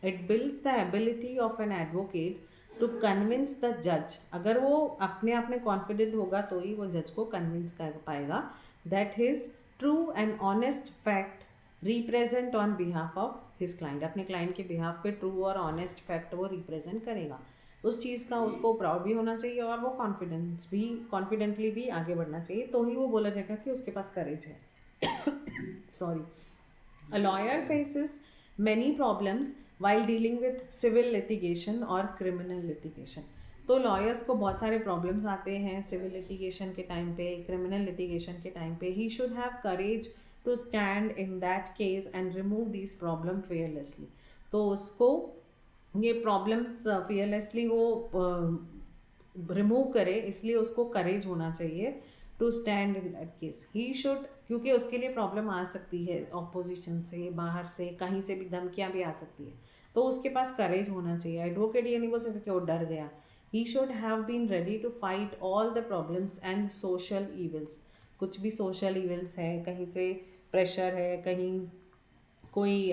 It builds the ability of an advocate to convince the जज। अगर वो अपने आप में कॉन्फिडेंट होगा तो ही वो जज को कन्विंस कर पाएगा that his true and honest fact represent on behalf of his client. अपने क्लाइंट के बिहाफ पे ट्रू और ऑनेस्ट फैक्ट वो रिप्रेजेंट करेगा। उस चीज़ का उसको प्राउड भी होना चाहिए और वो कॉन्फिडेंटली भी आगे बढ़ना चाहिए, तो ही वो बोला जाएगा कि उसके पास करेज है। Sorry. A lawyer faces many problems while dealing with civil litigation or criminal litigation. तो lawyers को बहुत सारे problems आते हैं civil litigation के टाइम पे, criminal litigation के टाइम पे। He should have courage to stand in that case and remove these problem fearlessly. तो उसको ये problems fearlessly वो रिमूव करे, इसलिए उसको करेज होना चाहिए to stand in that case. He should, क्योंकि उसके लिए प्रॉब्लम आ सकती है ऑपोजिशन से, बाहर से, कहीं से भी धमकियाँ भी आ सकती है, तो उसके पास करेज होना चाहिए। एडवोकेट ये नहीं बोल सकते कि वो डर गया। He should have been ready to fight all the problems and social evils. कुछ भी सोशल इवल्स है, कहीं से प्रेशर है, कहीं कोई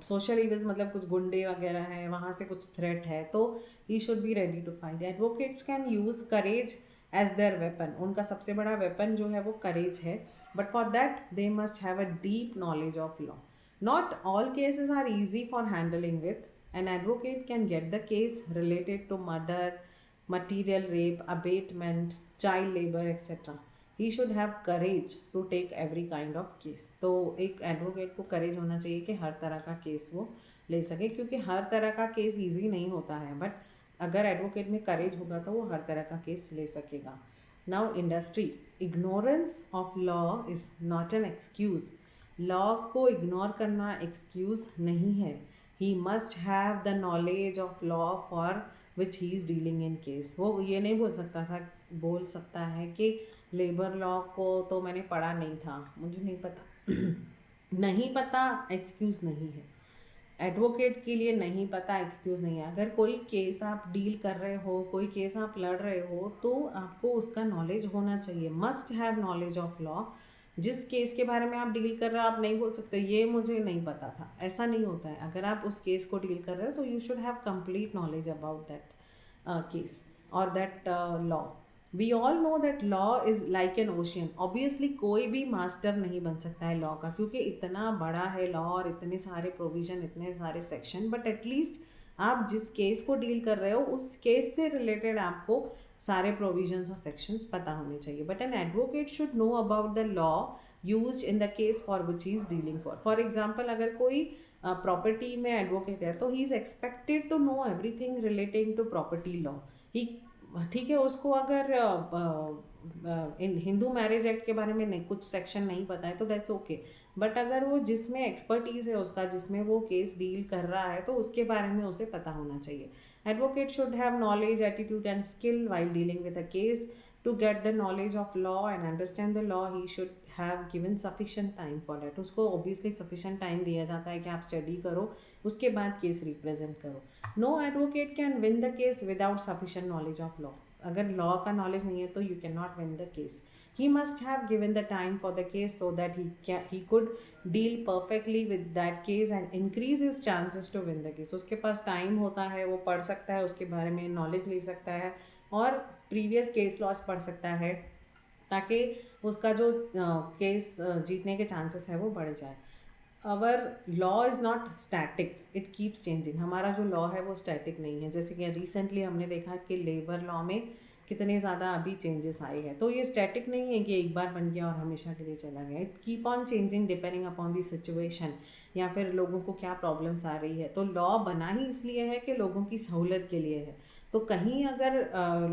सोशल इवल्स मतलब कुछ गुंडे वगैरह हैं, वहाँ से कुछ थ्रेट है, तो he should be ready to fight. Advocates can use courage as their weapon. उनका सबसे बड़ा वेपन जो है वो करेज है, but for that they must have a deep knowledge of law. Not all cases are easy for handling with. An advocate can get the case related to murder, material rape, abatement, child labor, etc. He should have courage to take every kind of case. तो एक advocate को करेज होना चाहिए कि हर तरह का case वो ले सके, क्योंकि हर तरह का केस ईजी नहीं होता है, बट अगर एडवोकेट में करेज होगा तो वो हर तरह का केस ले सकेगा। Now industry. Ignorance of law is not an excuse. Law को इग्नोर करना एक्सक्यूज़ नहीं है। He must have the knowledge of law for which he is dealing in case. वो ये नहीं बोल सकता है कि लेबर लॉ को तो मैंने पढ़ा नहीं था, मुझे नहीं पता। नहीं पता एक्सक्यूज़ नहीं है। एडवोकेट के लिए नहीं पता एक्सक्यूज़ नहीं है। अगर कोई केस आप डील कर रहे हो, कोई केस आप लड़ रहे हो, तो आपको उसका नॉलेज होना चाहिए। Must have knowledge of law. जिस केस के बारे में आप डील कर रहे हो, आप नहीं बोल सकते ये मुझे नहीं पता था, ऐसा नहीं होता है। अगर आप उस केस को डील कर रहे हो तो you should have complete knowledge about that case और that law. We all know that law is like an ocean. Obviously कोई भी मास्टर नहीं बन सकता है लॉ का, क्योंकि इतना बड़ा है लॉ और इतने सारे प्रोविज़न, इतने सारे सेक्शन, बट एटलीस्ट आप जिस केस को डील कर रहे हो उस केस से रिलेटेड आपको सारे प्रोविजंस और सेक्शंस पता होने चाहिए। But an advocate should know about the law used in the case for which he is dealing for. For example, अगर कोई प्रॉपर्टी में एडवोकेट है तो he is expected to know everything relating to property law. ही ठीक है, उसको अगर इन हिंदू मैरिज एक्ट के बारे में नहीं, कुछ सेक्शन नहीं पता है तो दैट्स ओके, बट अगर वो जिसमें एक्सपर्टीज़ है उसका, जिसमें वो केस डील कर रहा है, तो उसके बारे में उसे पता होना चाहिए। Advocate should have knowledge, attitude and skill while dealing with a case. To get the knowledge of law and understand the law, he should have given sufficient time for that. उसको obviously sufficient time दिया जाता है कि आप study करो, उसके बाद case represent करो। No advocate can win the case without sufficient knowledge of law. अगर लॉ का नॉलेज नहीं है तो you cannot win the case. He must have given the time for the case so that he could deal perfectly with that case and increase his chances to win the case. उसके पास time होता है, वो पढ़ सकता है, उसके बारे में नॉलेज ले सकता है और प्रीवियस केस लॉस पढ़ सकता है, ताकि उसका जो केस जीतने के चांसेस है वो बढ़ जाए। Our law is not static, it keeps changing. हमारा जो लॉ है वो स्टैटिक नहीं है। जैसे कि रिसेंटली हमने देखा कि लेबर लॉ में कितने ज़्यादा अभी चेंजेस आए हैं। तो ये स्टैटिक नहीं है कि एक बार बन गया और हमेशा के लिए चला गया। It keep on changing depending upon the situation, या फिर लोगों को क्या प्रॉब्लम्स आ रही है। तो लॉ बना ही इसलिए है कि लोगों की सहूलत के लिए है। तो कहीं अगर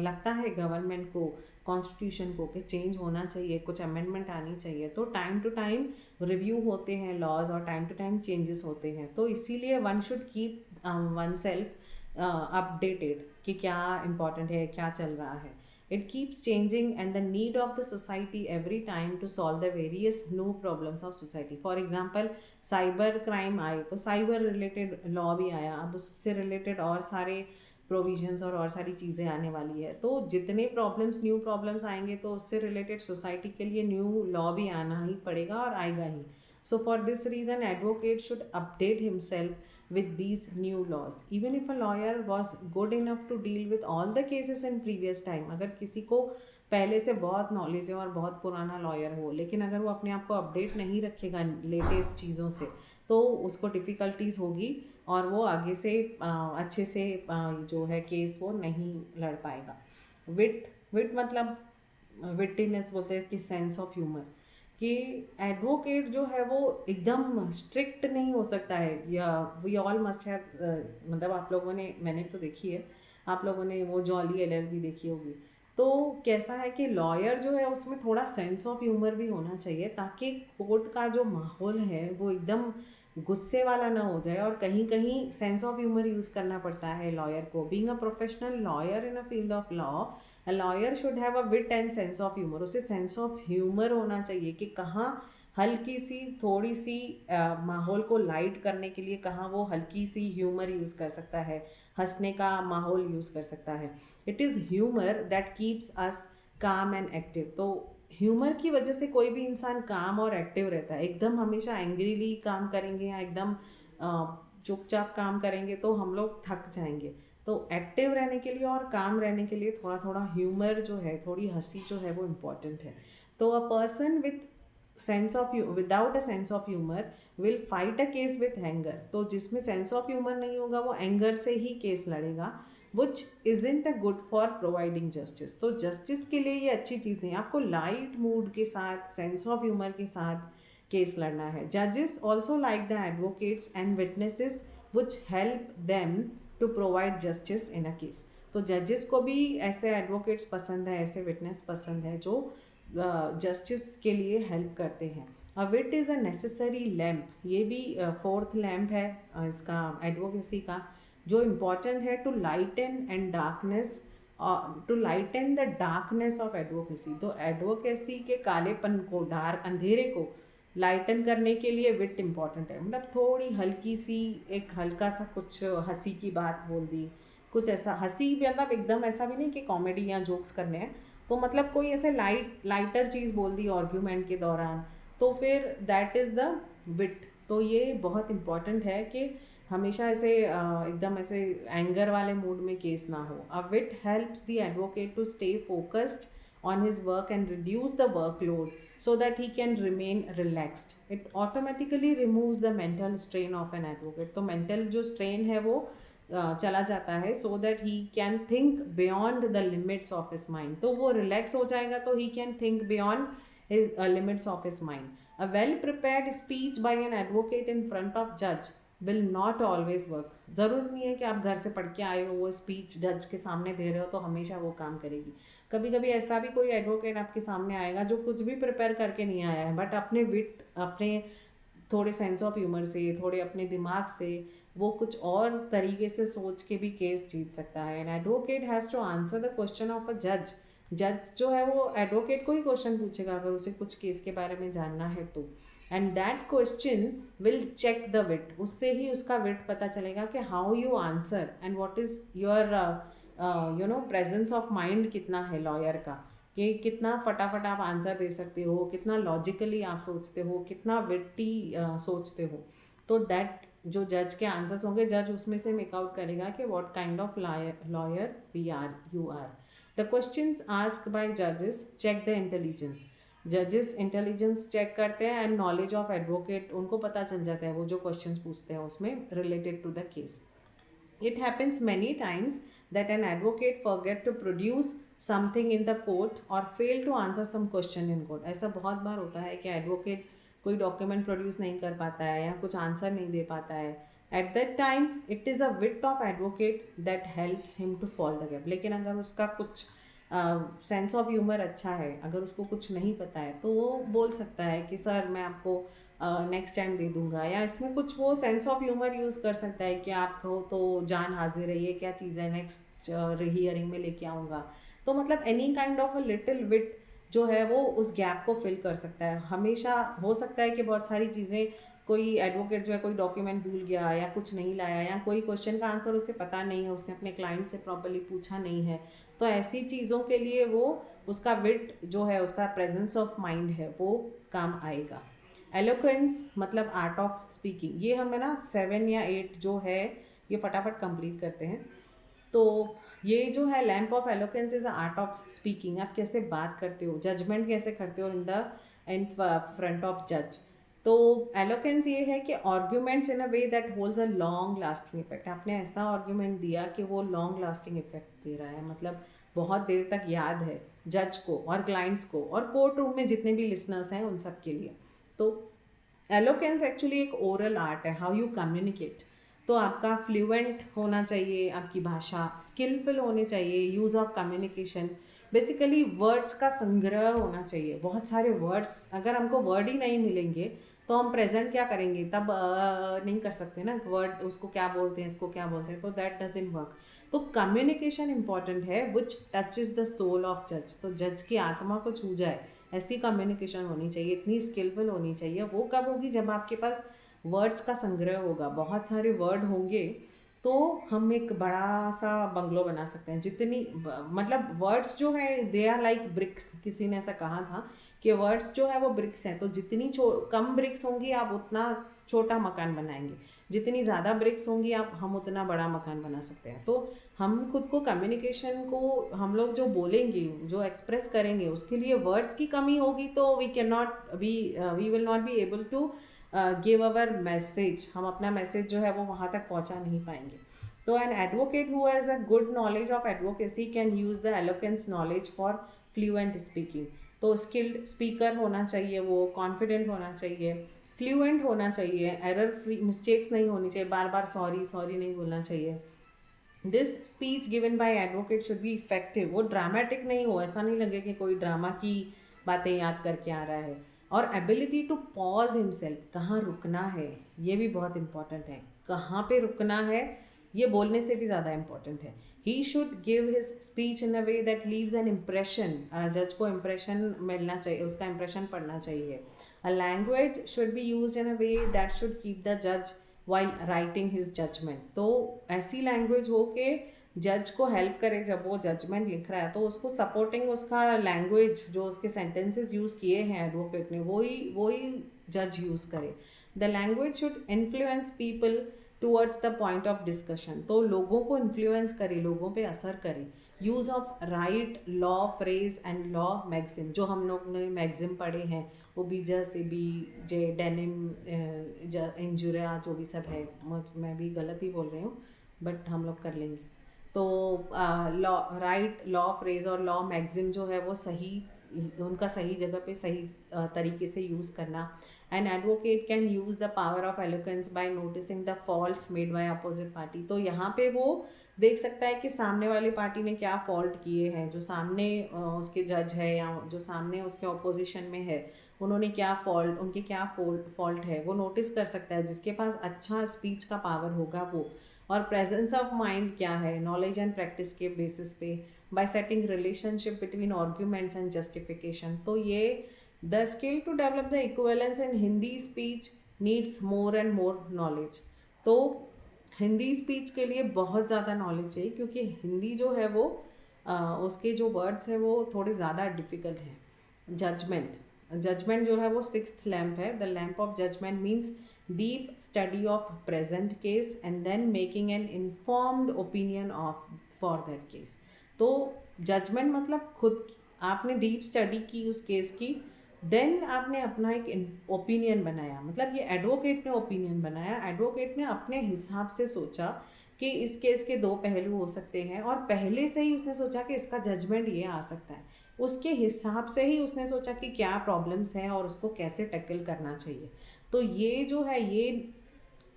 लगता है गवर्नमेंट को, कॉन्स्टिट्यूशन को, कि चेंज होना चाहिए, कुछ अमेंडमेंट आनी चाहिए, तो टाइम टू टाइम रिव्यू होते हैं लॉज और टाइम टू टाइम चेंजेस होते हैं। तो इसीलिए one should keep oneself updated कि क्या इम्पॉर्टेंट है, क्या चल रहा है। It keeps changing and the need of the society every time to solve the various new problems of society. For example cyber crime आए तो साइबर रिलेटेड लॉ भी आया, अब उससे रिलेटेड और सारे प्रोविजंस और सारी चीज़ें आने वाली है। तो जितने प्रॉब्लम्स, न्यू प्रॉब्लम्स आएंगे तो उससे रिलेटेड सोसाइटी के लिए न्यू लॉ भी आना ही पड़ेगा और आएगा ही। So for this reason advocate should update himself with these new laws. Even if a lawyer was good enough to deal with all the cases in previous time, अगर किसी को पहले से बहुत नॉलेज है और बहुत पुराना लॉयर हो, लेकिन अगर वो अपने आप को अपडेट नहीं रखेगा लेटेस्ट चीज़ों से, तो उसको डिफ़िकल्टीज़ होगी और वो आगे से अच्छे से जो है केस वो नहीं लड़ पाएगा। विट विट मतलब विट्टीनेस बोलते हैं कि सेंस ऑफ ह्यूमर, कि एडवोकेट जो है वो एकदम स्ट्रिक्ट नहीं हो सकता है। या वी ऑल मस्ट हैव, मतलब आप लोगों ने, मैंने तो देखी है, आप लोगों ने वो जॉली एलएलबी देखी होगी। तो कैसा है कि लॉयर जो है उसमें थोड़ा सेंस ऑफ ह्यूमर भी होना चाहिए, ताकि कोर्ट का जो माहौल है वो एकदम गुस्से वाला ना हो जाए। और कहीं कहीं सेंस ऑफ ह्यूमर यूज़ करना पड़ता है लॉयर को। Being a professional lawyer in a field of law, a lawyer should have a wit and sense of humour. उसे सेंस ऑफ ह्यूमर होना चाहिए कि कहाँ हल्की सी, थोड़ी सी माहौल को लाइट करने के लिए कहाँ वो हल्की सी ह्यूमर यूज़ कर सकता है, हंसने का माहौल यूज़ कर सकता है। It is humour that keeps us काम एंड एक्टिव। तो ह्यूमर की वजह से कोई भी इंसान काम और एक्टिव रहता है। एकदम हमेशा एंग्रीली काम करेंगे या एकदम चुपचाप काम करेंगे तो हम लोग थक जाएंगे। तो एक्टिव रहने के लिए और काम रहने के लिए थोड़ा थोड़ा ह्यूमर जो है, थोड़ी हंसी जो है वो इम्पॉर्टेंट है। तो a person without a sense of humour will fight a case with anger. तो जिसमें सेंस ऑफ ह्यूमर नहीं होगा वो एंगर से ही केस लड़ेगा, which isn't a good for providing justice. तो जस्टिस के लिए ये अच्छी चीज़ नहीं है। आपको लाइट मूड के साथ, सेंस ऑफ ह्यूमर के साथ केस लड़ना है। जजेस also like the advocates and witnesses which help them to provide justice in a case. तो जजेस को भी ऐसे एडवोकेट्स पसंद है, ऐसे विटनेस पसंद है जो जस्टिस के लिए हेल्प करते हैं। अ विट इज़ अ नेसेसरी लैम्प, ये भी फोर्थ लैम्प है इसका एडवोकेसी का, जो इम्पॉर्टेंट है to lighten and darkness, to lighten the darkness of advocacy. तो एडवोकेसी के कालेपन को, डार्क अंधेरे को लाइटन करने के लिए विट इम्पॉर्टेंट है। मतलब थोड़ी हल्की सी, एक हल्का सा कुछ हंसी की बात बोल दी, कुछ ऐसा हंसी, मतलब एकदम ऐसा भी नहीं कि कॉमेडी या जोक्स करने हैं, तो मतलब कोई ऐसे लाइटर चीज़ बोल दी आर्ग्यूमेंट के दौरान, तो फिर दैट इज़ द विट। तो ये बहुत इम्पॉर्टेंट है कि हमेशा ऐसे एकदम ऐसे एंगर वाले मूड में केस ना हो। A wit helps the advocate to stay focused on his work and reduce the workload so that he can remain relaxed. It automatically removes the mental strain of an advocate. तो mental जो strain है वो चला जाता है, so that he can think beyond the limits of his mind. तो वो relax हो जाएगा तो he can think beyond his limits of his mind. A well prepared speech by an advocate in front of judge will not always work. ज़रूर नहीं है कि आप घर से पढ़ के आए हो, वो स्पीच जज के सामने दे रहे हो तो हमेशा वो काम करेगी। कभी कभी ऐसा भी कोई एडवोकेट आपके सामने आएगा जो कुछ भी प्रिपेयर करके नहीं आया है, बट अपने विट, अपने थोड़े सेंस ऑफ ह्यूमर से, थोड़े अपने दिमाग से वो कुछ और तरीके से सोच के भी केस जीत सकता है। An advocate has to answer the question of a जज। जज जो है वो एडवोकेट को ही क्वेश्चन पूछेगा अगर उसे कुछ केस के बारे में जानना है तो। And that question will check the wit, उससे ही उसका विट पता चलेगा कि how you answer and what is your presence of mind कितना है लॉयर का, कि कितना फटाफट आप आंसर दे सकते हो, कितना लॉजिकली आप सोचते हो, कितना विट्टी सोचते हो। तो दैट जो जज के आंसर्स होंगे, जज उसमें से मेकआउट करेगा कि what kind of lawyer you are. The questions asked by जजेस चेक द इंटेलिजेंस। जजेस इंटेलिजेंस चेक करते हैं एंड नॉलेज ऑफ एडवोकेट उनको पता चल जाता है, वो जो क्वेश्चंस पूछते हैं उसमें related to the case. It happens many times that an advocate forget to produce something in the court or fail to answer some question in court. ऐसा बहुत बार होता है कि एडवोकेट कोई डॉक्यूमेंट प्रोड्यूस नहीं कर पाता है या कुछ आंसर नहीं दे पाता है. At that time it is a wit of advocate that helps him to fall the gap. लेकिन अगर उसका कुछ सेंस ऑफ ह्यूमर अच्छा है, अगर उसको कुछ नहीं पता है, तो वो बोल सकता है कि सर मैं आपको नेक्स्ट टाइम दे दूंगा, या इसमें कुछ वो सेंस ऑफ ह्यूमर यूज़ कर सकता है कि आप कहो तो जान हाजिर है, ये क्या चीज़ है, नेक्स्ट हियरिंग में लेके आऊँगा. तो मतलब any kind of a little wit जो है वो उस गैप को फिल कर सकता है. हमेशा हो सकता है कि बहुत सारी चीज़ें, कोई एडवोकेट जो है कोई डॉक्यूमेंट भूल गया या कुछ नहीं लाया या कोई क्वेश्चन का आंसर उसे पता नहीं है, उसने अपने क्लाइंट से प्रॉपरली पूछा नहीं है, तो ऐसी चीज़ों के लिए वो उसका विट जो है, उसका प्रेजेंस ऑफ माइंड है, वो काम आएगा. एलोक्वेंस मतलब आर्ट ऑफ स्पीकिंग. ये हमें ना 7 या 8 जो है ये फटाफट कंप्लीट करते हैं. तो ये जो है lamp of eloquence is art of speaking. आप कैसे बात करते हो, जजमेंट कैसे करते हो इन फ्रंट ऑफ जज. तो एलोक्वेंस ये है कि arguments in a way that holds a long lasting effect. आपने ऐसा आर्ग्यूमेंट दिया कि वो लॉन्ग लास्टिंग इफेक्ट दे रहा है, मतलब बहुत देर तक याद है जज को और क्लाइंट्स को और कोर्ट रूम में जितने भी लिसनर्स हैं उन सब के लिए. तो एलोक्वेंस एक्चुअली एक ओरल आर्ट है, हाउ यू कम्युनिकेट. तो आपका फ्लुएंट होना चाहिए, आपकी भाषा स्किलफुल होनी चाहिए, use of communication, basically words का संग्रह होना चाहिए. बहुत सारे वर्ड्स, अगर हमको वर्ड ही नहीं मिलेंगे तो हम प्रेजेंट क्या करेंगे, तब नहीं कर सकते ना वर्ड, उसको क्या बोलते हैं, इसको क्या बोलते हैं, तो दैट डजंट वर्क. तो कम्युनिकेशन इंपॉर्टेंट है विच टचेज द सोल ऑफ जज. तो जज की आत्मा को छू जाए ऐसी कम्युनिकेशन होनी चाहिए, इतनी स्किलफुल होनी चाहिए. वो कब होगी, जब आपके पास वर्ड्स का संग्रह होगा, बहुत सारे वर्ड होंगे, तो हम एक बड़ा सा बंगलो बना सकते हैं. मतलब वर्ड्स जो है दे आर लाइक ब्रिक्स. किसी ने ऐसा कहा था कि वर्ड्स जो है वो ब्रिक्स हैं. तो जितनी कम ब्रिक्स होंगी आप उतना छोटा मकान बनाएंगे, जितनी ज़्यादा ब्रिक्स होंगी हम उतना बड़ा मकान बना सकते हैं. तो हम खुद को कम्युनिकेशन को, हम लोग जो बोलेंगे, जो एक्सप्रेस करेंगे, उसके लिए वर्ड्स की कमी होगी तो we will not be able to give our message. हम अपना मैसेज जो है वो वहाँ तक पहुँचा नहीं पाएंगे. तो an advocate who has a good knowledge of advocacy can use the eloquence knowledge for fluent speaking. तो स्किल्ड स्पीकर होना चाहिए, वो कॉन्फिडेंट होना चाहिए, फ्लुएंट होना चाहिए, एरर फ्री, मिस्टेक्स नहीं होनी चाहिए, बार बार सॉरी सॉरी नहीं बोलना चाहिए. This speech given by advocate should be effective. वो ड्रामेटिक नहीं हो, ऐसा नहीं लगे कि कोई ड्रामा की बातें याद करके आ रहा है. और एबिलिटी टू पॉज हिमसेल्फ, कहाँ रुकना है ये भी बहुत इंपॉर्टेंट है. कहाँ पे रुकना है ये बोलने से भी ज़्यादा इम्पॉर्टेंट है. He should give his speech in a way that leaves an impression. जज को इम्प्रेशन मिलना चाहिए, उसका इम्प्रेशन पड़ना चाहिए. A language should be use in a way that should keep the जज वाइल राइटिंग हिज जजमेंट. तो ऐसी लैंग्वेज हो कि जज को हेल्प करे, जब वो जजमेंट लिख रहा है तो उसको सपोर्टिंग उसका लैंग्वेज, जो उसके सेंटेंसेस यूज़ किए हैं एडवोकेट ने, वही जज यूज़ करे. The language should influence people towards the point of discussion. तो लोगों को इन्फ्लुएंस करे, लोगों पे असर करे. Use of right, law, phrase and law maxim. जो हम लोग ने मैगजिम पढ़े हैं, वो बीजा से बी जे डेनिम इंजुरिया जो भी सब है, मैं भी गलत ही बोल रही हूँ बट हम लोग कर लेंगे. तो लॉ, राइट, लॉ, फ्रेज और लॉ मैगजिम जो है वो सही, उनका सही जगह पे सही तरीके से यूज़ करना. An advocate can use the power of eloquence by noticing the faults made by opposite party. तो यहाँ पे वो देख सकता है कि सामने वाली पार्टी ने क्या फॉल्ट किए हैं, जो सामने उसके जज है या जो सामने उसके ऑपोजिशन में है, उन्होंने क्या फॉल्ट, उनके क्या फॉल्ट है, वो नोटिस कर सकता है. जिसके पास अच्छा स्पीच का पावर होगा वो. और प्रेजेंस ऑफ माइंड क्या है, नॉलेज एंड प्रैक्टिस के बेसिस पे, by setting relationship between arguments and justification. तो ये the skill to develop the equivalence in Hindi speech needs more and more knowledge. तो हिंदी स्पीच के लिए बहुत ज़्यादा नॉलेज चाहिए, क्योंकि हिंदी जो है वो उसके जो वर्ड्स हैं वो थोड़े ज़्यादा डिफ़िकल्ट हैं. जजमेंट जो है वो 6th लैम्प है. The lamp of judgement means deep study of present case and then making an informed opinion of for that case. तो जजमेंट मतलब खुद आपने डीप स्टडी की उस केस की, देन आपने अपना एक ओपिनियन बनाया. मतलब ये एडवोकेट ने ओपिनियन बनाया, एडवोकेट ने अपने हिसाब से सोचा कि इस केस के दो पहलू हो सकते हैं, और पहले से ही उसने सोचा कि इसका जजमेंट ये आ सकता है, उसके हिसाब से ही उसने सोचा कि क्या प्रॉब्लम्स हैं और उसको कैसे टैकल करना चाहिए। तो ये जो है, ये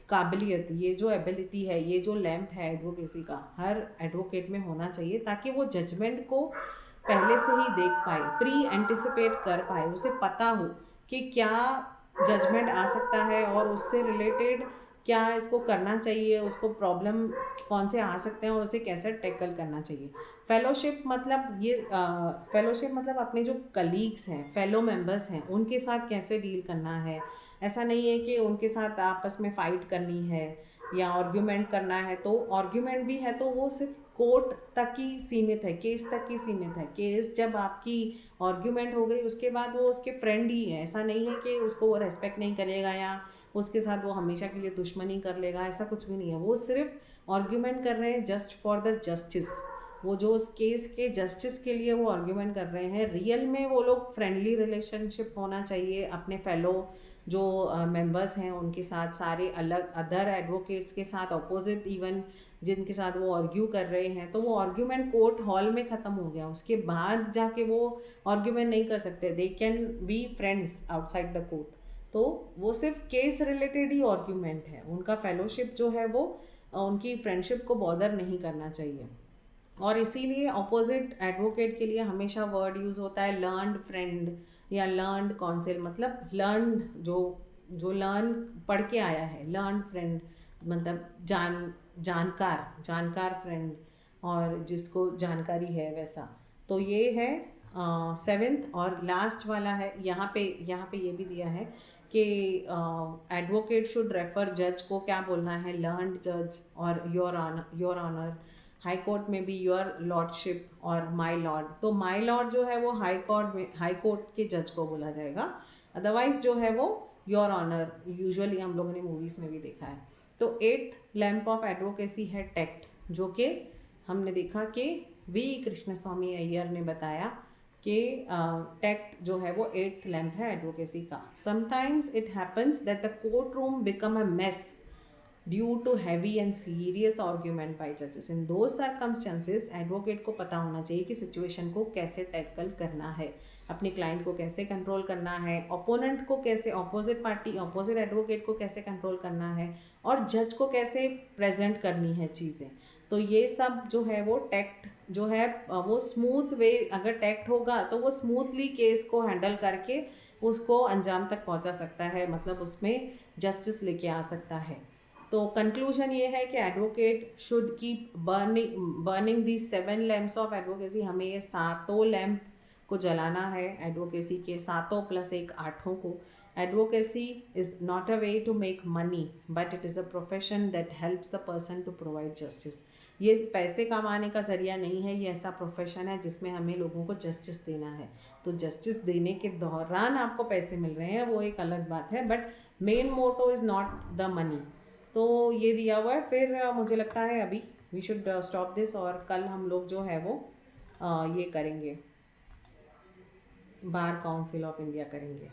काबिलियत, ये जो एबिलिटी है, ये जो लैम्प है एडवोकेसी का, हर एडवोकेट में होना चाहिए, ताकि वो जजमेंट को पहले से ही देख पाए, प्री एंटिसिपेट कर पाए, उसे पता हो कि क्या जजमेंट आ सकता है और उससे रिलेटेड क्या इसको करना चाहिए, उसको प्रॉब्लम कौन से आ सकते हैं और उसे कैसे टैकल करना चाहिए। फेलोशिप मतलब ये फेलोशिप मतलब अपने जो कलीग्स हैं, फेलो मेंबर्स हैं, उनके साथ कैसे डील करना है। ऐसा नहीं है कि उनके साथ आपस में फ़ाइट करनी है या आर्ग्यूमेंट करना है, तो आर्ग्यूमेंट भी है तो वो सिर्फ कोर्ट तक ही सीमित है, केस तक ही सीमित है। केस जब आपकी आर्ग्यूमेंट हो गई उसके बाद वो उसके फ्रेंड ही है, ऐसा नहीं है कि उसको वो रेस्पेक्ट नहीं करेगा या उसके साथ वो हमेशा के लिए दुश्मनी कर लेगा, ऐसा कुछ भी नहीं है। वो सिर्फ आर्ग्यूमेंट कर रहे हैं जस्ट फॉर द जस्टिस, वो जो उस केस के जस्टिस के लिए वो आर्ग्यूमेंट कर रहे हैं। रियल में वो लोग फ्रेंडली रिलेशनशिप होना चाहिए अपने फेलो जो मेंबर्स हैं उनके साथ, सारे अलग अदर एडवोकेट्स के साथ, अपोजिट इवन जिनके साथ वो आर्ग्यू कर रहे हैं, तो वो आर्ग्यूमेंट कोर्ट हॉल में ख़त्म हो गया, उसके बाद जाके वो आर्ग्यूमेंट नहीं कर सकते। They can be friends outside the court, तो वो सिर्फ केस रिलेटेड ही आर्ग्यूमेंट है। उनका फेलोशिप जो है वो उनकी फ्रेंडशिप को बॉदर नहीं करना चाहिए। और इसीलिए अपोजिट एडवोकेट के लिए हमेशा वर्ड यूज़ होता है लर्नड फ्रेंड या लर्नड काउंसिल, मतलब लर्नड जो लर्न पढ़ के आया है, लर्न फ्रेंड मतलब जानकार फ्रेंड, और जिसको जानकारी है वैसा। तो ये है सेवेंथ और लास्ट वाला है। यहाँ पे ये भी दिया है कि एडवोकेट शुड रेफर जज को क्या बोलना है, लर्नड जज और योर ऑनर। हाई कोर्ट में भी योर लॉर्डशिप और माय लॉर्ड। तो माय लॉर्ड जो है वो हाई कोर्ट के जज को बोला जाएगा, अदरवाइज जो है वो योर ऑनर, यूजुअली हम लोगों ने मूवीज़ में भी देखा है। तो एट्थ लैम्प ऑफ एडवोकेसी है टैक्ट, जो कि हमने देखा कि वी कृष्ण स्वामी अय्यर ने बताया कि टैक्ट जो है वो एट्थ लैम्प है एडवोकेसी का। Sometimes it happens that the court room become a mess due to heavy and serious argument by जजेस। इन दो सर्कमस्टेंसेस एडवोकेट को पता होना चाहिए कि सिचुएशन को कैसे टैकल करना है, अपने क्लाइंट को कैसे कंट्रोल करना है, ओपोनेंट को कैसे, ऑपोजिट पार्टी ऑपोजिट एडवोकेट को कैसे कंट्रोल करना है, और जज को कैसे प्रेजेंट करनी है चीज़ें। तो ये सब जो है वो टैक्ट जो है वो स्मूथ वे, अगर टैक्ट होगा तो वो स्मूथली केस को हैंडल करके उसको अंजाम तक पहुंचा सकता है, मतलब उसमें जस्टिस लेके आ सकता है। तो कंक्लूजन ये है कि advocate should keep burning the 7 lamps of advocacy. हमें ये सातों लैम्प को जलाना है, एडवोकेसी के सातों प्लस एक आठों को। Advocacy is not a way to make money but it is a profession that helps the person to provide justice. ये पैसे कमाने का ज़रिया नहीं है, ये ऐसा प्रोफेशन है जिसमें हमें लोगों को जस्टिस देना है। तो जस्टिस देने के दौरान आपको पैसे मिल रहे हैं वो एक अलग बात है, but main motto is not the money. तो ये दिया हुआ है। फिर मुझे लगता है अभी वी शुड स्टॉप दिस, और कल हम लोग जो है वो ये करेंगे, बार काउंसिल ऑफ इंडिया करेंगे।